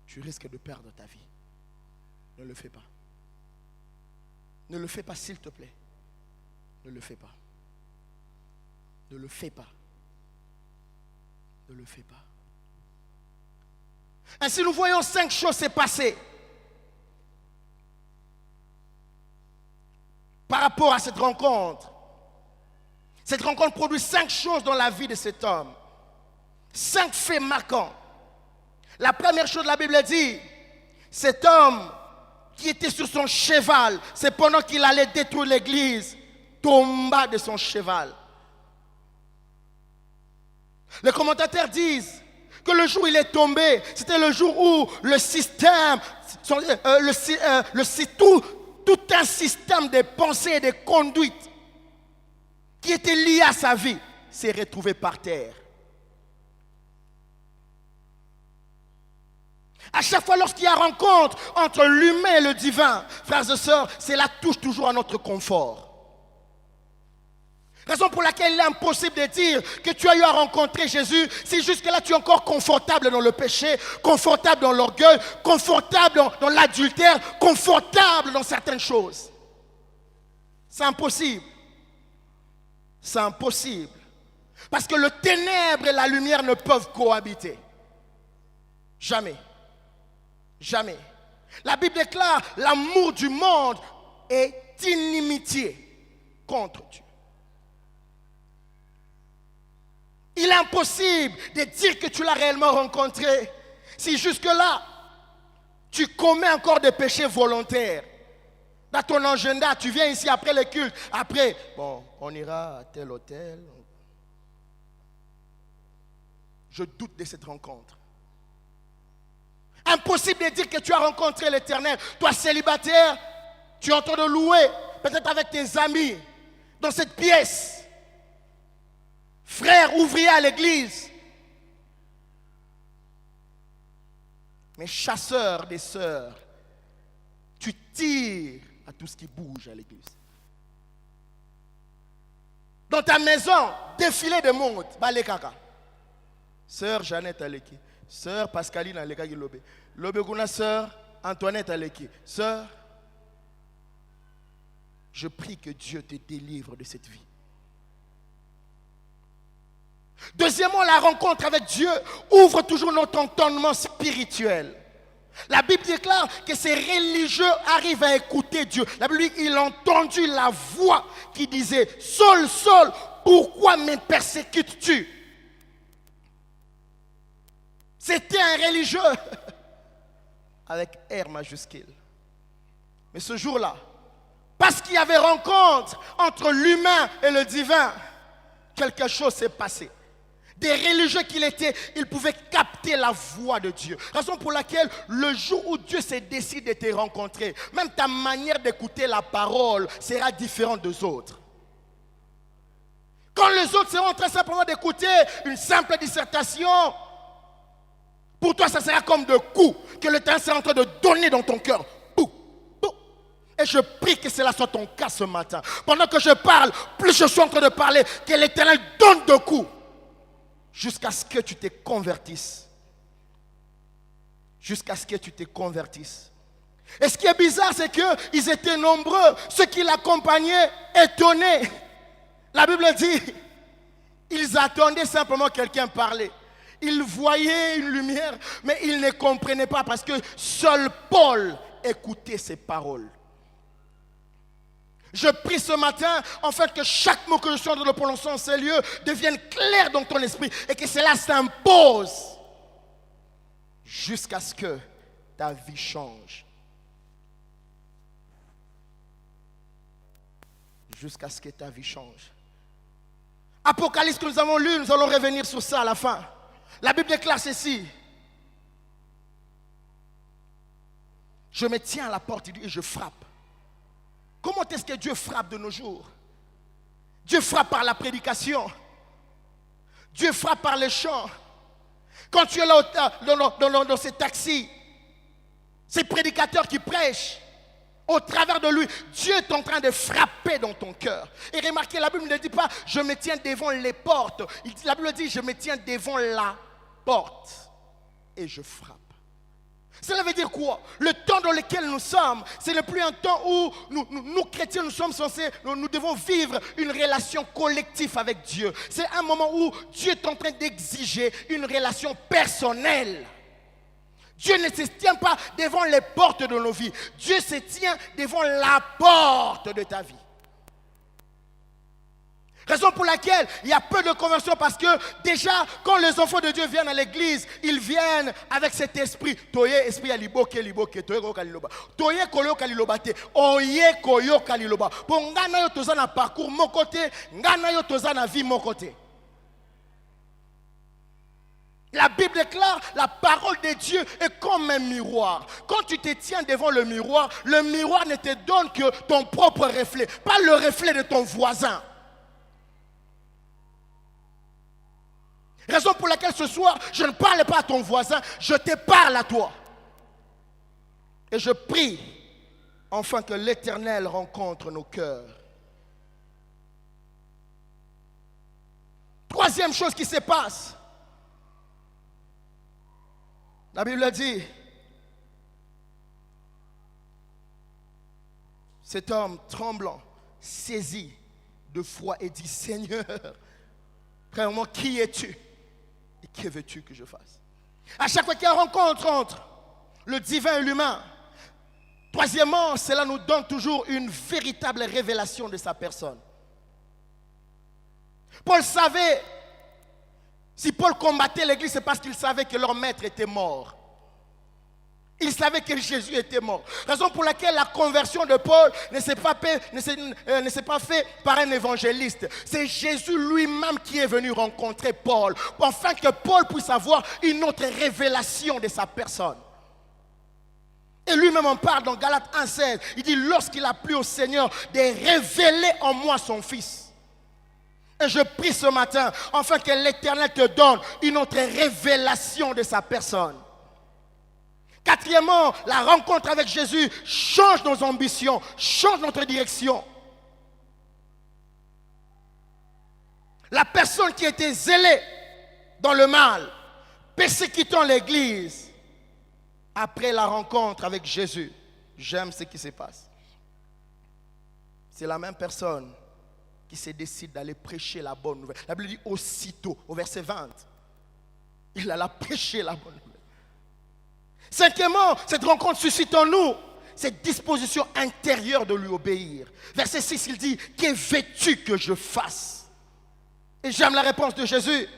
tu risques de perdre ta vie. Ne le fais pas. Ne le fais pas, s'il te plaît. Ne le fais pas. Ne le fais pas. Ne le fais pas. Ainsi, nous voyons 5 choses se passer par rapport à cette rencontre. Cette rencontre produit 5 choses dans la vie de cet homme. 5 faits marquants. La première chose, la Bible dit, cet homme qui était sur son cheval, c'est pendant qu'il allait détruire l'église, tomba de son cheval. Les commentateurs disent que le jour où il est tombé, c'était le jour où le système, tout un système de pensée et de conduite qui était lié à sa vie s'est retrouvé par terre. À chaque fois lorsqu'il y a rencontre entre l'humain et le divin, frères et sœurs, cela touche toujours à notre confort. Raison pour laquelle il est impossible de dire que tu as eu à rencontrer Jésus si jusque-là tu es encore confortable dans le péché, confortable dans l'orgueil, confortable dans l'adultère, confortable dans certaines choses. C'est impossible. C'est impossible. Parce que le ténèbre et la lumière ne peuvent cohabiter. Jamais. Jamais. La Bible déclare l'amour du monde est inimitié contre Dieu. Il est impossible de dire que tu l'as réellement rencontré si jusque-là, tu commets encore des péchés volontaires. Dans ton agenda, tu viens ici après le culte. Après, bon, on ira à tel hôtel. Je doute de cette rencontre. Impossible de dire que tu as rencontré l'Éternel. Toi, célibataire, tu es en train de louer, peut-être avec tes amis, dans cette pièce. Frère ouvrier à l'église. Mais chasseur des sœurs, tu tires à tout ce qui bouge à l'église. Dans ta maison, défilé de monde, balé kaka. Sœur Jeannette Aleki, sœur Pascaline Aleki Lobé, Lobé Guna, sœur Antoinette Aleki, sœur, je prie que Dieu te délivre de cette vie. Deuxièmement, la rencontre avec Dieu ouvre toujours notre entendement spirituel. La Bible déclare que ces religieux arrivent à écouter Dieu. La Bible dit qu'il a entendu la voix qui disait « Saul, Saul, pourquoi me persécutes-tu » C'était un religieux avec R majuscule. Mais ce jour-là, parce qu'il y avait rencontre entre l'humain et le divin, quelque chose s'est passé. Des religieux qu'il était, ils pouvaient capter la voix de Dieu. Raison pour laquelle le jour où Dieu se décide de te rencontrer, même ta manière d'écouter la parole sera différente des autres. Quand les autres seront en train simplement d'écouter une simple dissertation, pour toi ça sera comme de coups que le temps sera en train de donner dans ton cœur. Et je prie que cela soit ton cas ce matin. Pendant que je parle, plus je suis en train de parler, que l'Éternel donne de coups. Jusqu'à ce que tu te convertisses. Jusqu'à ce que tu te convertisses. Et ce qui est bizarre, c'est qu'ils étaient nombreux. Ceux qui l'accompagnaient, étonnés. La Bible dit, ils attendaient simplement quelqu'un parler. Ils voyaient une lumière, mais ils ne comprenaient pas parce que seul Paul écoutait ces paroles. Je prie ce matin, afin que chaque mot que je suis en train de prononcer en ces lieux devienne clair dans ton esprit et que cela s'impose jusqu'à ce que ta vie change. Jusqu'à ce que ta vie change. Apocalypse que nous avons lu, nous allons revenir sur ça à la fin. La Bible déclare ceci. Je me tiens à la porte et je frappe. Comment est-ce que Dieu frappe de nos jours? Dieu frappe par la prédication. Dieu frappe par les chants. Quand tu es là dans ces taxis, ces prédicateurs qui prêchent, au travers de lui, Dieu est en train de frapper dans ton cœur. Et remarquez, la Bible ne dit pas « je me tiens devant les portes ». La Bible dit « je me tiens devant la porte et je frappe ». Cela veut dire quoi? Le temps dans lequel nous sommes, ce n'est plus un temps où nous chrétiens, nous devons vivre une relation collective avec Dieu. C'est un moment où Dieu est en train d'exiger une relation personnelle. Dieu ne se tient pas devant les portes de nos vies. Dieu se tient devant la porte de ta vie. Raison pour laquelle il y a peu de conversions, parce que déjà, quand les enfants de Dieu viennent à l'église, ils viennent avec cet esprit. Toye esprit à liboke, toye koyo kaliloba. Toye koyo kaliloba te, oye koyo kaliloba. Pour ngana yo toza na parcours mon côté, ngana yo toza na vie mon côté. La Bible déclare, la parole de Dieu est comme un miroir. Quand tu te tiens devant le miroir ne te donne que ton propre reflet, pas le reflet de ton voisin. Raison pour laquelle ce soir, je ne parle pas à ton voisin, je te parle à toi. Et je prie, enfin, que l'Éternel rencontre nos cœurs. Troisième chose qui se passe. La Bible dit, cet homme tremblant, saisi de foi et dit, Seigneur, premièrement, qui es-tu? Et que veux-tu que je fasse? À chaque fois qu'il y a une rencontre entre le divin et l'humain, troisièmement, cela nous donne toujours une véritable révélation de sa personne. Paul savait, si Paul combattait l'église, c'est parce qu'il savait que leur maître était mort. Il savait que Jésus était mort. Raison pour laquelle la conversion de Paul ne s'est pas faite par un évangéliste. C'est Jésus lui-même qui est venu rencontrer Paul, afin que Paul puisse avoir une autre révélation de sa personne. Et lui-même en parle dans Galates 1,16. Il dit, lorsqu'il a plu au Seigneur de révéler en moi son Fils. Et je prie ce matin, afin que l'Éternel te donne une autre révélation de sa personne. Quatrièmement, la rencontre avec Jésus change nos ambitions, change notre direction. La personne qui était zélée dans le mal, persécutant l'église, après la rencontre avec Jésus, j'aime ce qui se passe. C'est la même personne qui se décide d'aller prêcher la bonne nouvelle. La Bible dit aussitôt, au verset 20, il alla prêcher la bonne nouvelle. Cinquièmement, cette rencontre suscite en nous cette disposition intérieure de lui obéir. Verset 6, il dit, que veux-tu que je fasse? Et j'aime la réponse de Jésus.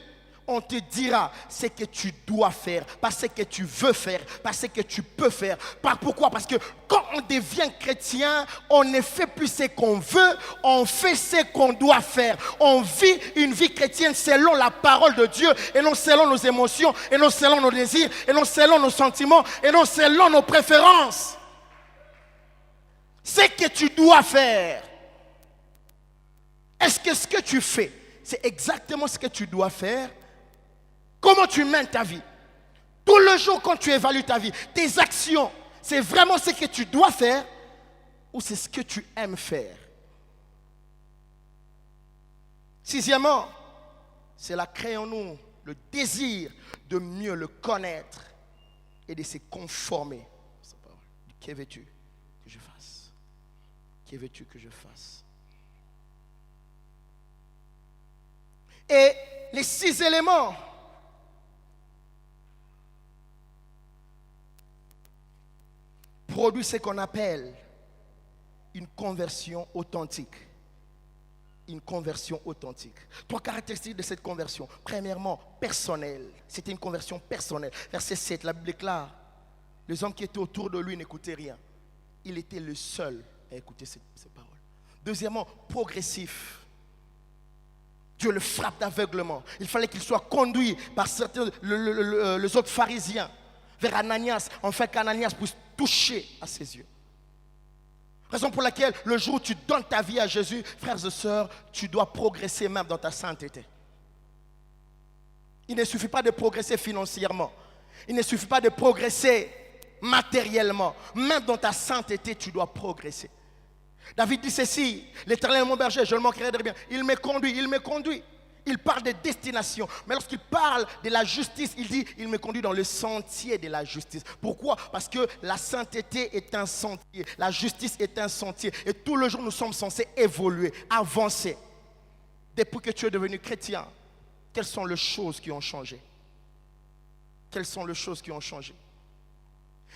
On te dira ce que tu dois faire, pas ce que tu veux faire, pas ce que tu peux faire. Pourquoi? Parce que quand on devient chrétien, on ne fait plus ce qu'on veut, on fait ce qu'on doit faire. On vit une vie chrétienne selon la parole de Dieu, et non selon nos émotions, et non selon nos désirs, et non selon nos sentiments, et non selon nos préférences. Ce que tu dois faire, est-ce que ce que tu fais, c'est exactement ce que tu dois faire? Comment tu mènes ta vie? Tout le jour quand tu évalues ta vie, tes actions, c'est vraiment ce que tu dois faire ou c'est ce que tu aimes faire? Sixièmement, cela crée en nous le désir de mieux le connaître et de se conformer à sa parole. Que veux-tu que je fasse? Que veux-tu que je fasse? Et les 6 éléments produit ce qu'on appelle une conversion authentique. Une conversion authentique. 3 caractéristiques de cette conversion. Premièrement, personnelle. C'était une conversion personnelle. Verset 7, la Bible déclare, les hommes qui étaient autour de lui n'écoutaient rien. Il était le seul à écouter ces paroles. Deuxièmement, progressif. Dieu le frappe d'aveuglement. Il fallait qu'il soit conduit par certains, les autres pharisiens vers Ananias, afin qu'Ananias puisse toucher à ses yeux. Raison pour laquelle le jour où tu donnes ta vie à Jésus, frères et sœurs, tu dois progresser même dans ta sainteté. Il ne suffit pas de progresser financièrement. Il ne suffit pas de progresser matériellement. Même dans ta sainteté, tu dois progresser. David dit ceci, l'Éternel est mon berger, je ne manquerai de rien. Il me conduit. Il parle de destination. Mais lorsqu'il parle de la justice, il dit, il me conduit dans le sentier de la justice. Pourquoi? Parce que la sainteté est un sentier. La justice est un sentier. Et tout le jour, nous sommes censés évoluer, avancer. Depuis que tu es devenu chrétien, quelles sont les choses qui ont changé? Quelles sont les choses qui ont changé?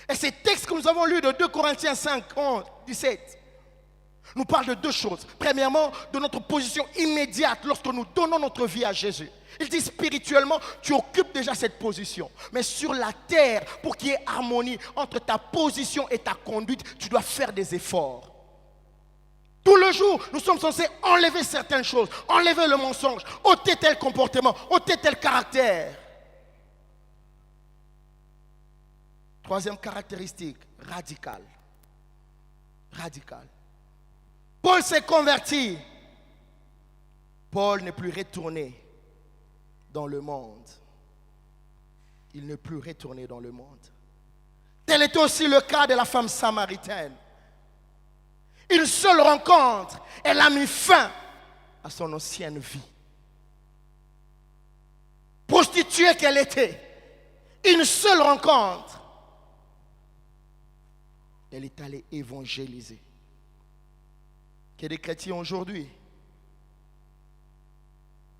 Et ces textes que nous avons lus de 2 Corinthiens 5, 11, 17, nous parle de 2 choses. Premièrement, de notre position immédiate lorsque nous donnons notre vie à Jésus. Il dit spirituellement, tu occupes déjà cette position. Mais sur la terre, pour qu'il y ait harmonie entre ta position et ta conduite, tu dois faire des efforts. Tout le jour, nous sommes censés enlever certaines choses, enlever le mensonge, ôter tel comportement, ôter tel caractère. 3e caractéristique, radical. Radical. Paul s'est converti. Paul n'est plus retourné dans le monde. Il n'est plus retourné dans le monde. Tel est aussi le cas de la femme samaritaine. Une seule rencontre, elle a mis fin à son ancienne vie. Prostituée qu'elle était, une seule rencontre, elle est allée évangéliser. Qu'il y a des chrétiens aujourd'hui,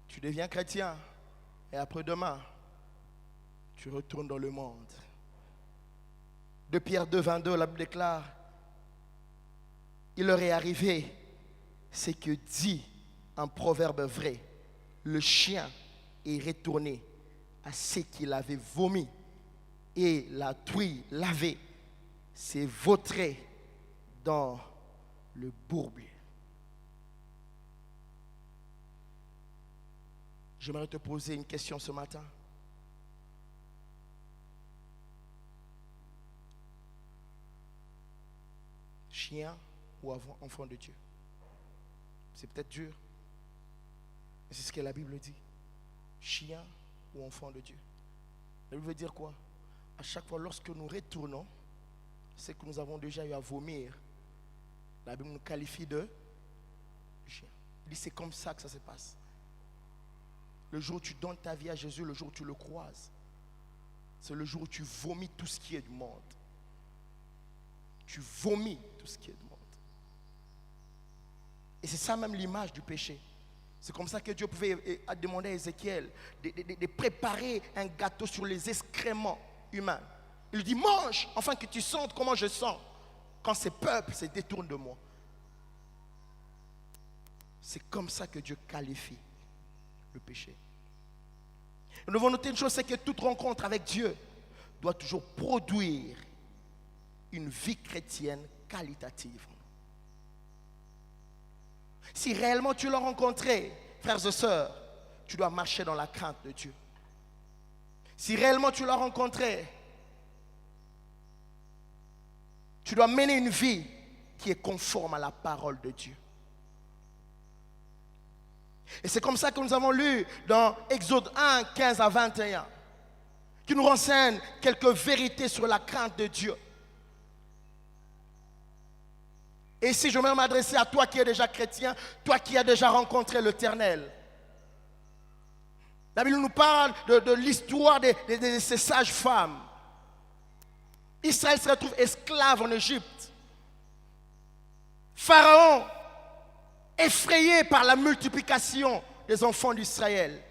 tu deviens chrétien et après-demain, tu retournes dans le monde. De Pierre 2, 22, la Bible déclare, il leur est arrivé ce que dit un proverbe vrai, le chien est retourné à ce qu'il avait vomi et la truie lavée s'est vautrée dans le bourbier. J'aimerais te poser une question ce matin. Chien ou enfant de Dieu? C'est peut-être dur, mais c'est ce que la Bible dit. Chien ou enfant de Dieu? La Bible veut dire quoi? À chaque fois lorsque nous retournons, c'est que nous avons déjà eu à vomir. La Bible nous qualifie de chien. Il dit c'est comme ça que ça se passe. Le jour où tu donnes ta vie à Jésus, le jour où tu le croises, c'est le jour où tu vomis tout ce qui est du monde. Tu vomis tout ce qui est du monde. Et c'est ça même l'image du péché. C'est comme ça que Dieu pouvait demander à Ézéchiel de préparer un gâteau sur les excréments humains. Il dit mange, afin que tu sentes comment je sens quand ces peuples se détournent de moi. C'est comme ça que Dieu qualifie le péché. Nous devons noter une chose, c'est que toute rencontre avec Dieu doit toujours produire une vie chrétienne qualitative. Si réellement tu l'as rencontré, frères et sœurs, tu dois marcher dans la crainte de Dieu. Si réellement tu l'as rencontré, tu dois mener une vie qui est conforme à la parole de Dieu. Et c'est comme ça que nous avons lu dans Exode 1, 15 à 21, qui nous renseigne quelques vérités sur la crainte de Dieu. Et ici, je vais m'adresser à toi qui es déjà chrétien, toi qui as déjà rencontré l'Éternel. La Bible nous parle de l'histoire de ces sages femmes. Israël se retrouve esclave en Égypte. Pharaon, effrayé par la multiplication des enfants d'Israël,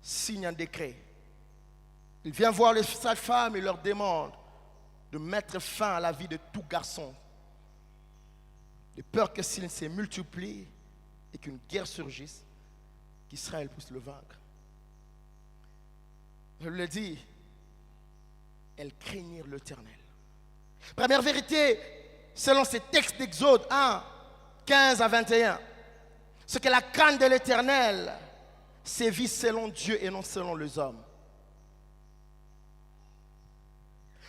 signe un décret. Il vient voir les sages femmes et leur demande de mettre fin à la vie de tout garçon de peur que s'il se multiplie et qu'une guerre surgisse, qu'Israël puisse le vaincre. Je le dis, elles craignirent l'Éternel. Première vérité, selon ces textes d'Exode 1, 15 à 21, c'est que la crainte de l'Éternel sévit selon Dieu et non selon les hommes.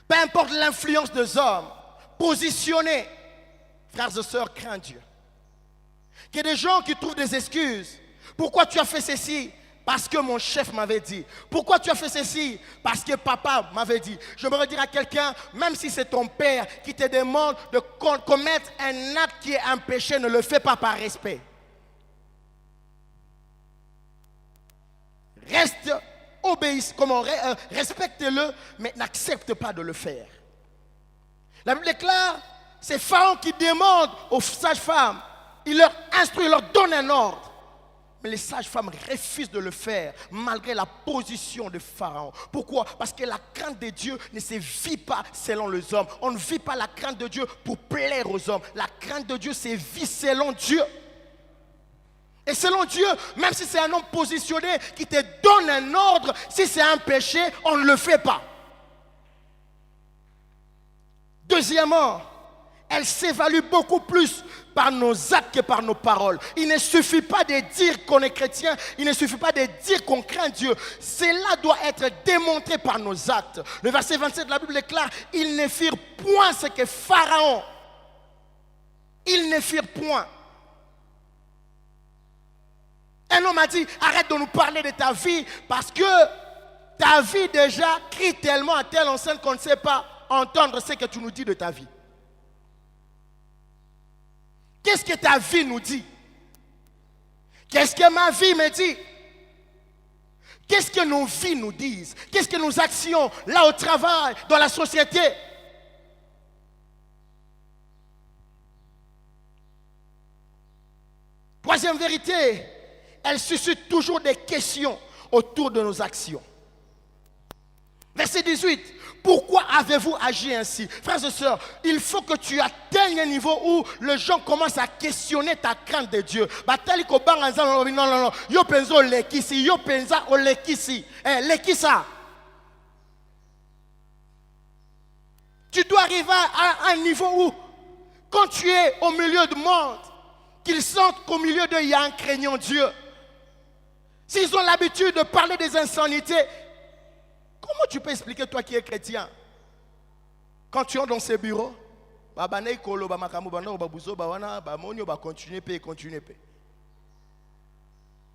Peu importe l'influence des hommes, positionnés, frères et sœurs, crains Dieu. Il y a des gens qui trouvent des excuses. Pourquoi tu as fait ceci? Parce que mon chef m'avait dit. Pourquoi tu as fait ceci? Parce que papa m'avait dit. Je me redire à quelqu'un, même si c'est ton père qui te demande de commettre un acte qui est un péché, ne le fais pas par respect. Reste, obéisse, respecte-le, mais n'accepte pas de le faire. La Bible est claire, c'est Pharaon qui demande aux sages-femmes, il leur instruit, il leur donne un ordre. Mais les sages-femmes refusent de le faire, malgré la position de Pharaon. Pourquoi? Parce que la crainte de Dieu ne se vit pas selon les hommes. On ne vit pas la crainte de Dieu pour plaire aux hommes. La crainte de Dieu se vit selon Dieu. Et selon Dieu, même si c'est un homme positionné qui te donne un ordre, si c'est un péché, on ne le fait pas. Deuxièmement, elle s'évalue beaucoup plus par nos actes que par nos paroles. Il ne suffit pas de dire qu'on est chrétien, il ne suffit pas de dire qu'on craint Dieu. Cela doit être démontré par nos actes. Le verset 27 de la Bible est clair, ils ne firent point ce que Pharaon. Ils ne firent point. Un homme a dit, arrête de nous parler de ta vie parce que ta vie déjà crie tellement à telle enceinte qu'on ne sait pas entendre ce que tu nous dis de ta vie. Qu'est-ce que ta vie nous dit? Qu'est-ce que ma vie me dit? Qu'est-ce que nos vies nous disent? Qu'est-ce que nos actions, là au travail, dans la société? Troisième vérité, elle suscite toujours des questions autour de nos actions. Verset 18. Pourquoi avez-vous agi ainsi? Frères et sœurs, il faut que tu atteignes un niveau où les gens commencent à questionner ta crainte de Dieu. Non. Yo penso lekisi, yo pensa o lekisi. Lekisa. Tu dois arriver à un niveau où, quand tu es au milieu du monde, qu'ils sentent qu'au milieu d'eux, il y a un craignant Dieu. S'ils ont l'habitude de parler des insanités, comment tu peux expliquer, toi qui es chrétien, quand tu es dans ces bureaux, continuer.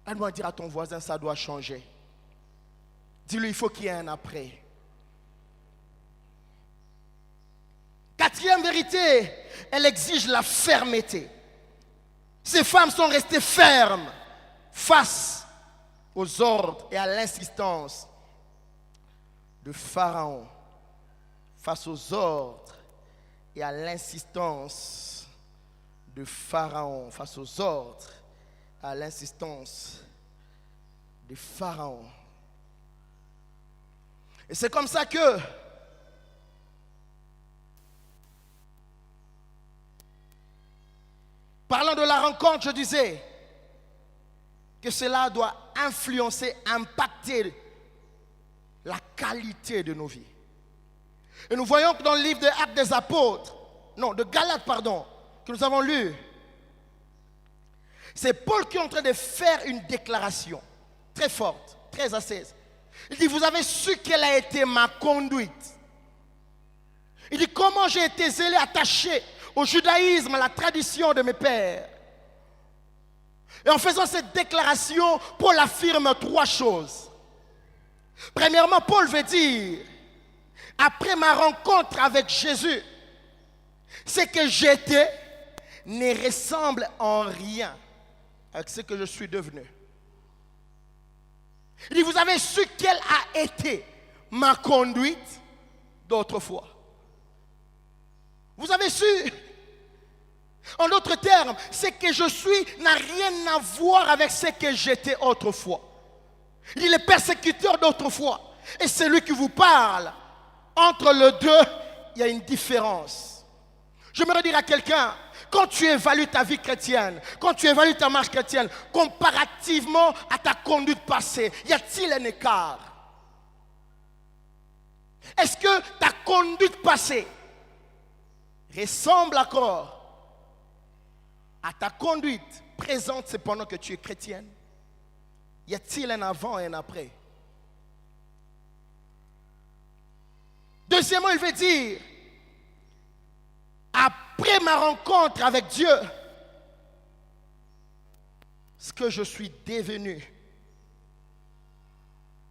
Elle doit dire à ton voisin, ça doit changer. Dis-lui, il faut qu'il y ait un après. Quatrième vérité, elle exige la fermeté. Ces femmes sont restées fermes face aux ordres et à l'insistance de Pharaon, face aux ordres et à l'insistance de Pharaon, face aux ordres et à l'insistance de Pharaon. Et c'est comme ça que parlant de la rencontre, je disais que cela doit influencer, impacter la qualité de nos vies. Et nous voyons que dans le livre de Actes des Apôtres, de Galates, que nous avons lu, c'est Paul qui est en train de faire une déclaration très forte, très assise. Il dit, vous avez su quelle a été ma conduite. Il dit, comment j'ai été zélé, attaché au judaïsme, à la tradition de mes pères. Et en faisant cette déclaration, Paul affirme trois choses. Premièrement, Paul veut dire, après ma rencontre avec Jésus, ce que j'étais ne ressemble en rien avec ce que je suis devenu. Il dit, vous avez su quelle a été ma conduite d'autrefois. Vous avez su. En d'autres termes, ce que je suis n'a rien à voir avec ce que j'étais autrefois. Il est le persécuteur d'autrefois. Et celui qui vous parle, entre les deux, il y a une différence. Je me redire à quelqu'un, quand tu évalues ta vie chrétienne, quand tu évalues ta marche chrétienne, comparativement à ta conduite passée, y a-t-il un écart? Est-ce que ta conduite passée ressemble encore à ta conduite présente cependant que tu es chrétienne? Y a-t-il un avant et un après? Deuxièmement, il veut dire, après ma rencontre avec Dieu, ce que je suis devenu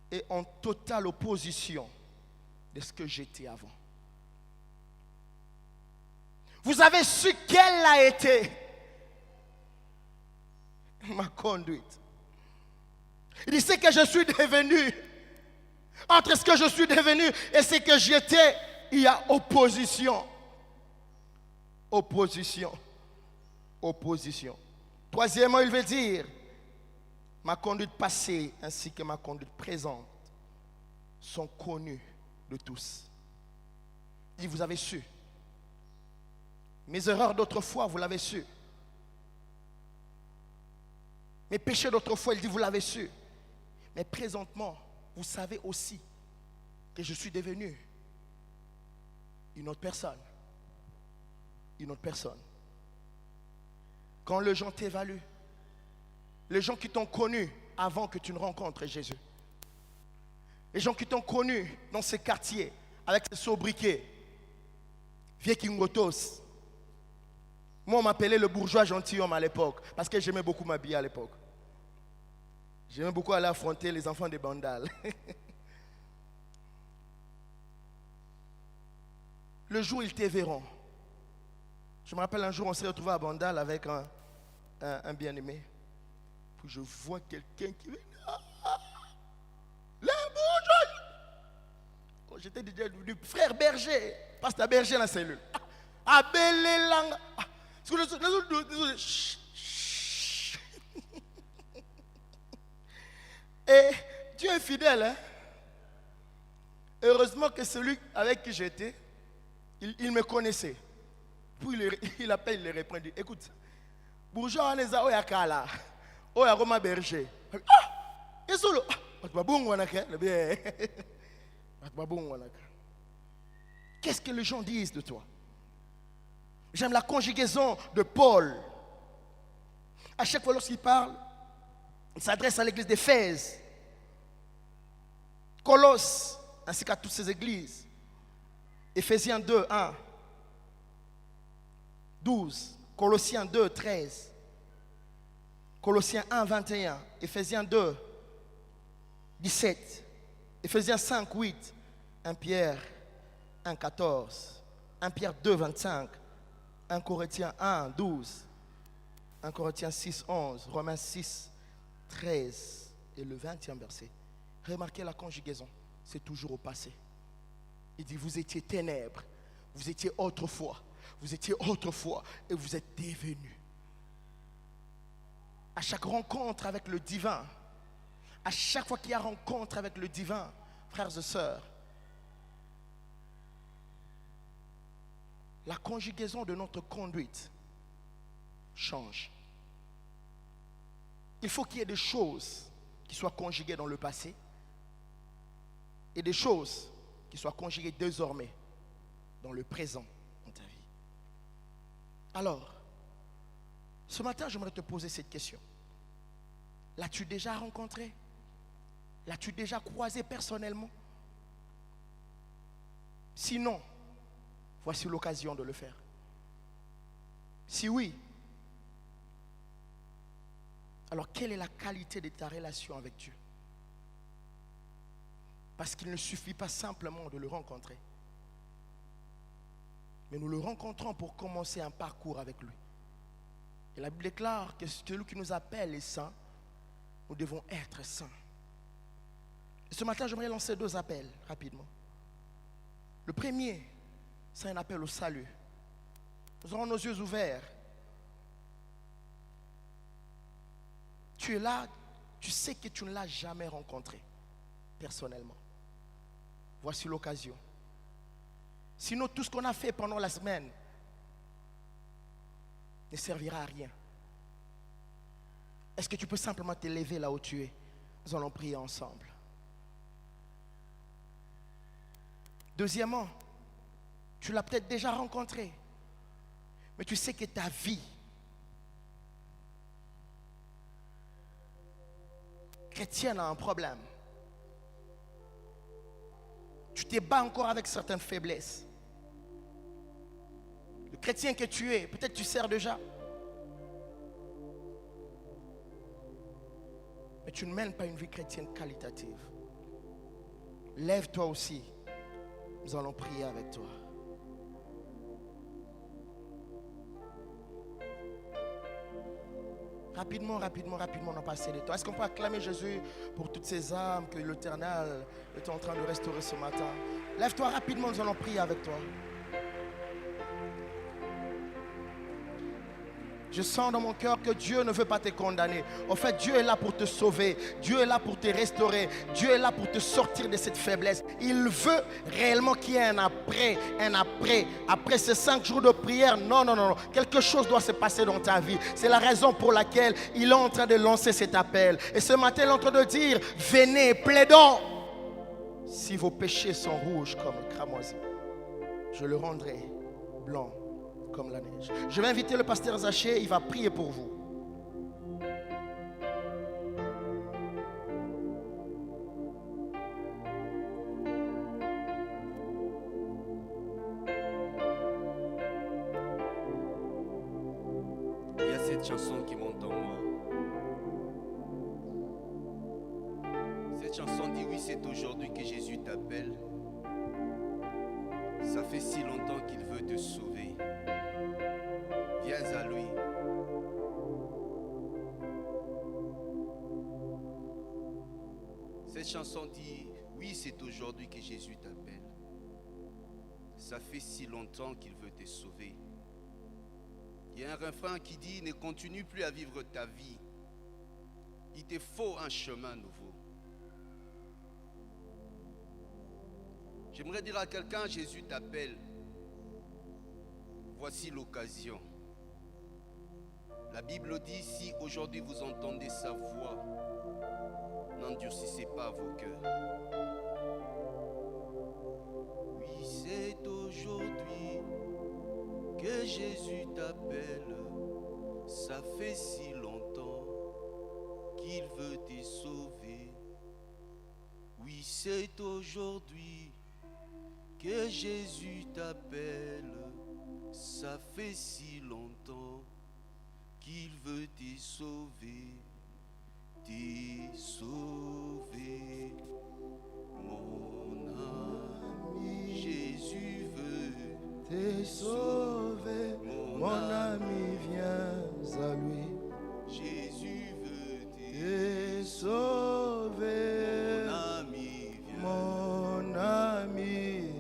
est en totale opposition de ce que j'étais avant. Vous avez su quelle a été ma conduite. Il dit, c'est que je suis devenu. Entre ce que je suis devenu et ce que j'étais, il y a opposition. Opposition. Opposition. Troisièmement, il veut dire, ma conduite passée ainsi que ma conduite présente sont connues de tous. Il dit, vous avez su. Mes erreurs d'autrefois, vous l'avez su. Mes péchés d'autrefois, il dit, vous l'avez su. Mais présentement, vous savez aussi que je suis devenu une autre personne. Une autre personne. Quand les gens t'évaluent, les gens qui t'ont connu avant que tu ne rencontres Jésus, les gens qui t'ont connu dans ces quartiers, avec ces sobriquets, vieux Kingotos. Moi, on m'appelait le bourgeois gentilhomme à l'époque, parce que j'aimais beaucoup m'habiller à l'époque. J'aimais beaucoup aller affronter les enfants des bandales. Le jour où ils te verront, je me rappelle un jour, on s'est retrouvé à Bandal avec un bien-aimé. Puis je vois quelqu'un qui vient. Le bourgeois! Oh, j'étais du frère berger, pasteur berger dans la cellule. Abelé lang. Et Dieu est fidèle. Hein? Heureusement que celui avec qui j'étais, il me connaissait. Puis il appelle, il les reprend, il dit, écoute, bourgeois, on est à Oyakala, Oyaroma berger. Ah! Et solo. Qu'est-ce que les gens disent de toi? J'aime la conjugaison de Paul. À chaque fois lorsqu'il parle, il s'adresse à l'église d'Éphèse, Colosse, ainsi qu'à toutes ces églises. Éphésiens 2, 1, 12, Colossiens 2, 13, Colossiens 1, 21, Éphésiens 2, 17, Éphésiens 5, 8, 1 Pierre 1, 14, 1 Pierre 2, 25, 1 Corinthiens 1, 12, 1 Corinthiens 6, 11, Romains 6, 13 et le 20e verset. Remarquez la conjugaison, c'est toujours au passé. Il dit, vous étiez ténèbres, vous étiez autrefois et vous êtes devenus. À chaque rencontre avec le divin, à chaque fois qu'il y a rencontre avec le divin, frères et sœurs, la conjugaison de notre conduite change. Il faut qu'il y ait des choses qui soient conjuguées dans le passé et des choses qui soient conjuguées désormais dans le présent de ta vie. Alors, ce matin, j'aimerais te poser cette question. L'as-tu déjà rencontré? L'as-tu déjà croisé personnellement? Sinon, voici l'occasion de le faire. Si oui, alors quelle est la qualité de ta relation avec Dieu? Parce qu'il ne suffit pas simplement de le rencontrer. Mais nous le rencontrons pour commencer un parcours avec lui. Et la Bible déclare que celui qui nous appelle est saint, nous devons être saints. Et ce matin, j'aimerais lancer 2 appels rapidement. Le premier, c'est un appel au salut. Nous aurons nos yeux ouverts. Tu es là, tu sais que tu ne l'as jamais rencontré personnellement. Voici l'occasion. Sinon, tout ce qu'on a fait pendant la semaine, ne servira à rien. Est-ce que tu peux simplement te lever là où tu es? Nous allons prier ensemble. Deuxièmement, tu l'as peut-être déjà rencontré, mais tu sais que ta vie chrétienne a un problème. Tu te bats encore avec certaines faiblesses. Le chrétien que tu es, peut-être tu sers déjà, mais tu ne mènes pas une vie chrétienne qualitative. Lève-toi aussi. Nous allons prier avec toi. Rapidement, on a passé le temps. Est-ce qu'on peut acclamer Jésus pour toutes ces âmes que l'Éternel est en train de restaurer ce matin? Lève-toi rapidement, nous allons prier avec toi. Je sens dans mon cœur que Dieu ne veut pas te condamner. En fait, Dieu est là pour te sauver. Dieu est là pour te restaurer. Dieu est là pour te sortir de cette faiblesse. Il veut réellement qu'il y ait un après. Après ces 5 jours de prière, non. Quelque chose doit se passer dans ta vie. C'est la raison pour laquelle il est en train de lancer cet appel. Et ce matin, il est en train de dire, venez, plaidons. Si vos péchés sont rouges comme le cramoisi, je le rendrai blanc comme la neige. Je vais inviter le pasteur Zaché, il va prier pour vous. Il y a cette chanson qui monte en moi. Cette chanson dit oui, c'est aujourd'hui que Jésus t'appelle. Ça fait si longtemps qu'il veut te sauver. Viens à lui. Cette chanson dit oui, c'est aujourd'hui que Jésus t'appelle. Ça fait si longtemps qu'il veut te sauver. Il y a un refrain qui dit ne continue plus à vivre ta vie. Il te faut un chemin nouveau. J'aimerais dire à quelqu'un, Jésus t'appelle. Voici l'occasion. La Bible dit, si aujourd'hui vous entendez sa voix, n'endurcissez pas vos cœurs. Oui, c'est aujourd'hui que Jésus t'appelle. Ça fait si longtemps qu'il veut te sauver. Oui, c'est aujourd'hui que Jésus t'appelle. Ça fait si longtemps qu'il veut te sauver, mon ami. Jésus veut Te sauver, mon ami, viens à lui. Jésus veut Te sauver, mon ami, mon ami.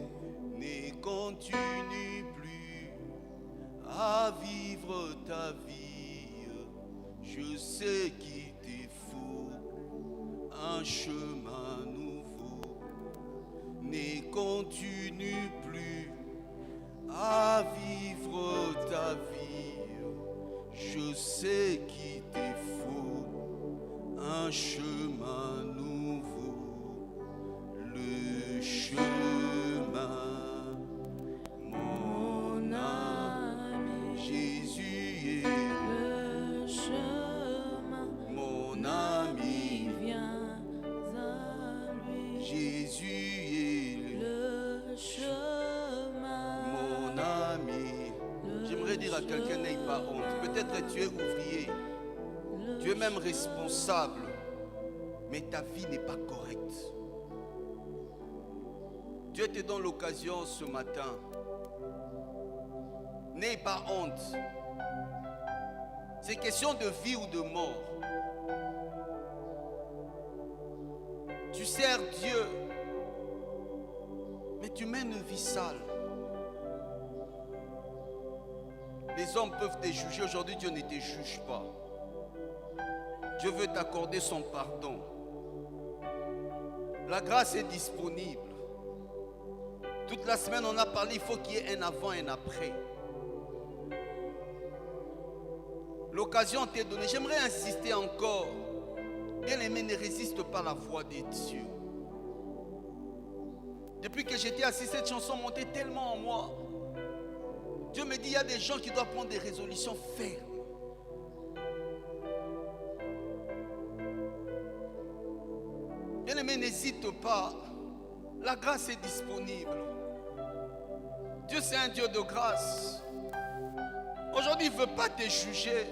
ne continue plus à vivre ta vie. Je sais qu'il te faut un chemin nouveau. Ne continue plus à vivre ta vie. Je sais qu'il te faut un chemin nouveau. Le chemin, mon ami, Jésus est Le chemin, mon ami, viens à lui. Jésus est Le chemin, mon ami. J'aimerais dire à quelqu'un, n'aie pas honte. Peut-être tu es ouvrier, tu es même responsable, mais ta vie n'est pas correcte. Dieu te donne l'occasion ce matin. N'aie pas honte. C'est question de vie ou de mort. Tu sers Dieu, mais tu mènes une vie sale. Les hommes peuvent te juger. Aujourd'hui, Dieu ne te juge pas. Dieu veut t'accorder son pardon. La grâce est disponible. Toute la semaine, on a parlé, il faut qu'il y ait un avant et un après. L'occasion t'est donnée. J'aimerais insister encore. Bien-aimé, ne résiste pas à la voix de Dieu. Depuis que j'étais assis, cette chanson montait tellement en moi. Dieu me dit, il y a des gens qui doivent prendre des résolutions fermes. Bien-aimé, n'hésite pas. La grâce est disponible. Dieu, c'est un Dieu de grâce. Aujourd'hui, il ne veut pas te juger.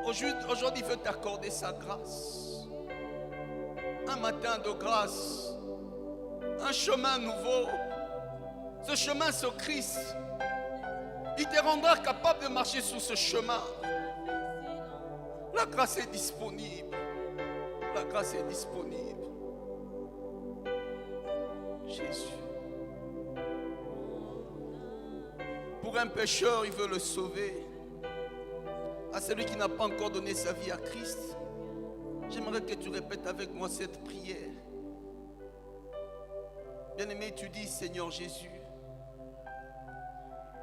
Aujourd'hui, il veut t'accorder sa grâce. Un matin de grâce. Un chemin nouveau. Ce chemin, ce Christ, il te rendra capable de marcher sur ce chemin. La grâce est disponible. La grâce est disponible. Jésus. Pour un pécheur, il veut le sauver. À celui qui n'a pas encore donné sa vie à Christ, j'aimerais que tu répètes avec moi cette prière. Bien-aimé, tu dis, Seigneur Jésus,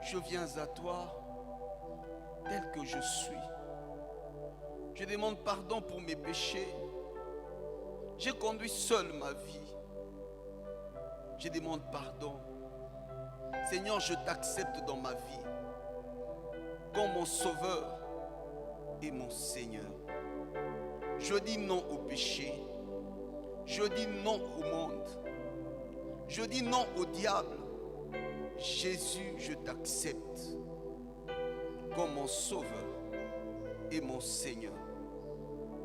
je viens à toi tel que je suis. Je demande pardon pour mes péchés. J'ai conduit seul ma vie. Je demande pardon. Seigneur, je t'accepte dans ma vie comme mon sauveur et mon Seigneur. Je dis non au péché. Je dis non au monde. Je dis non au diable. Jésus, je t'accepte comme mon sauveur et mon Seigneur.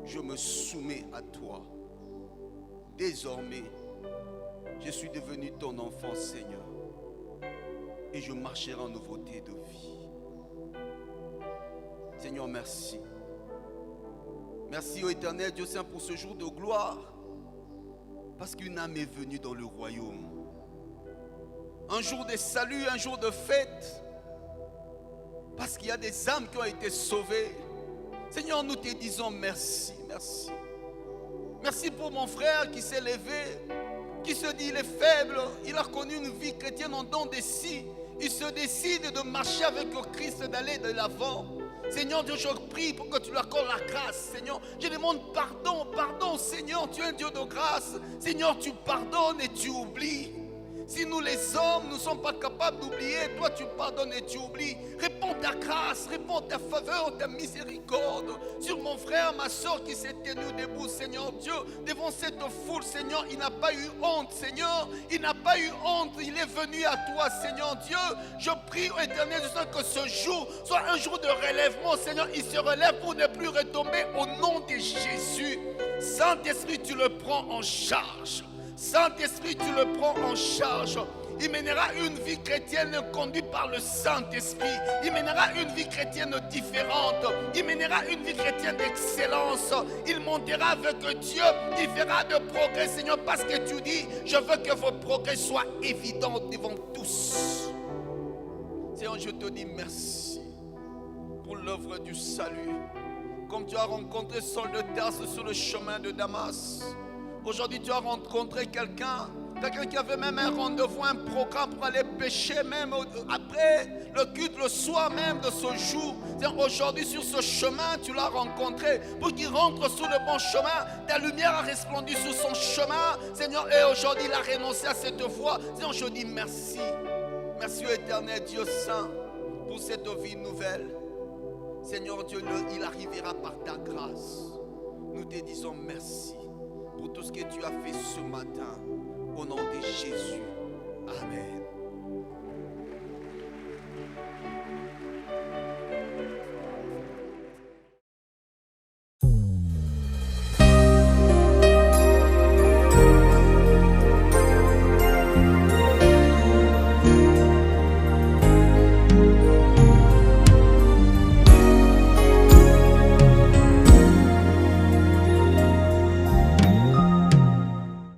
Je me soumets à toi. Désormais, je suis devenu ton enfant, Seigneur, et je marcherai en nouveauté de vie. Seigneur, merci. Merci au Éternel Dieu Saint pour ce jour de gloire, parce qu'une âme est venue dans le royaume. Un jour de salut, un jour de fête, parce qu'il y a des âmes qui ont été sauvées. Seigneur, nous te disons merci, merci. Merci pour mon frère qui s'est levé, qui se dit il est faible, il a connu une vie chrétienne en dents de scie. Il se décide de marcher avec le Christ, d'aller de l'avant. Seigneur Dieu, je prie pour que tu lui accordes la grâce. Seigneur, je demande pardon, pardon. Seigneur, tu es un Dieu de grâce. Seigneur, tu pardonnes et tu oublies. Si nous les hommes, nous ne sommes pas capables d'oublier, toi tu pardonnes et tu oublies. Réponds ta grâce, réponds ta faveur, ta miséricorde sur mon frère, ma soeur qui s'est tenu debout, Seigneur Dieu, devant cette foule, Seigneur, il n'a pas eu honte, Seigneur, il n'a pas eu honte, il est venu à toi, Seigneur Dieu. Je prie au Éternel que ce jour soit un jour de relèvement, Seigneur, il se relève pour ne plus retomber au nom de Jésus. Saint-Esprit, tu le prends en charge. Saint-Esprit, tu le prends en charge. Il mènera une vie chrétienne conduite par le Saint-Esprit. Il mènera une vie chrétienne différente. Il mènera une vie chrétienne d'excellence. Il montera avec Dieu. Il fera de progrès, Seigneur, parce que tu dis, je veux que vos progrès soient évidents devant tous. Seigneur, je te dis merci pour l'œuvre du salut. Comme tu as rencontré Saul de Tarse sur le chemin de Damas. Aujourd'hui, tu as rencontré quelqu'un qui avait même un rendez-vous, un programme pour aller pécher, même après le culte, le soir même de ce jour. Aujourd'hui, sur ce chemin, tu l'as rencontré pour qu'il rentre sur le bon chemin. Ta lumière a resplendu sur son chemin, Seigneur, et aujourd'hui, il a renoncé à cette voie. Seigneur, je dis merci. Merci au Éternel Dieu Saint pour cette vie nouvelle. Seigneur Dieu, il arrivera par ta grâce. Nous te disons merci pour tout ce que tu as fait ce matin. Au nom de Jésus. Amen.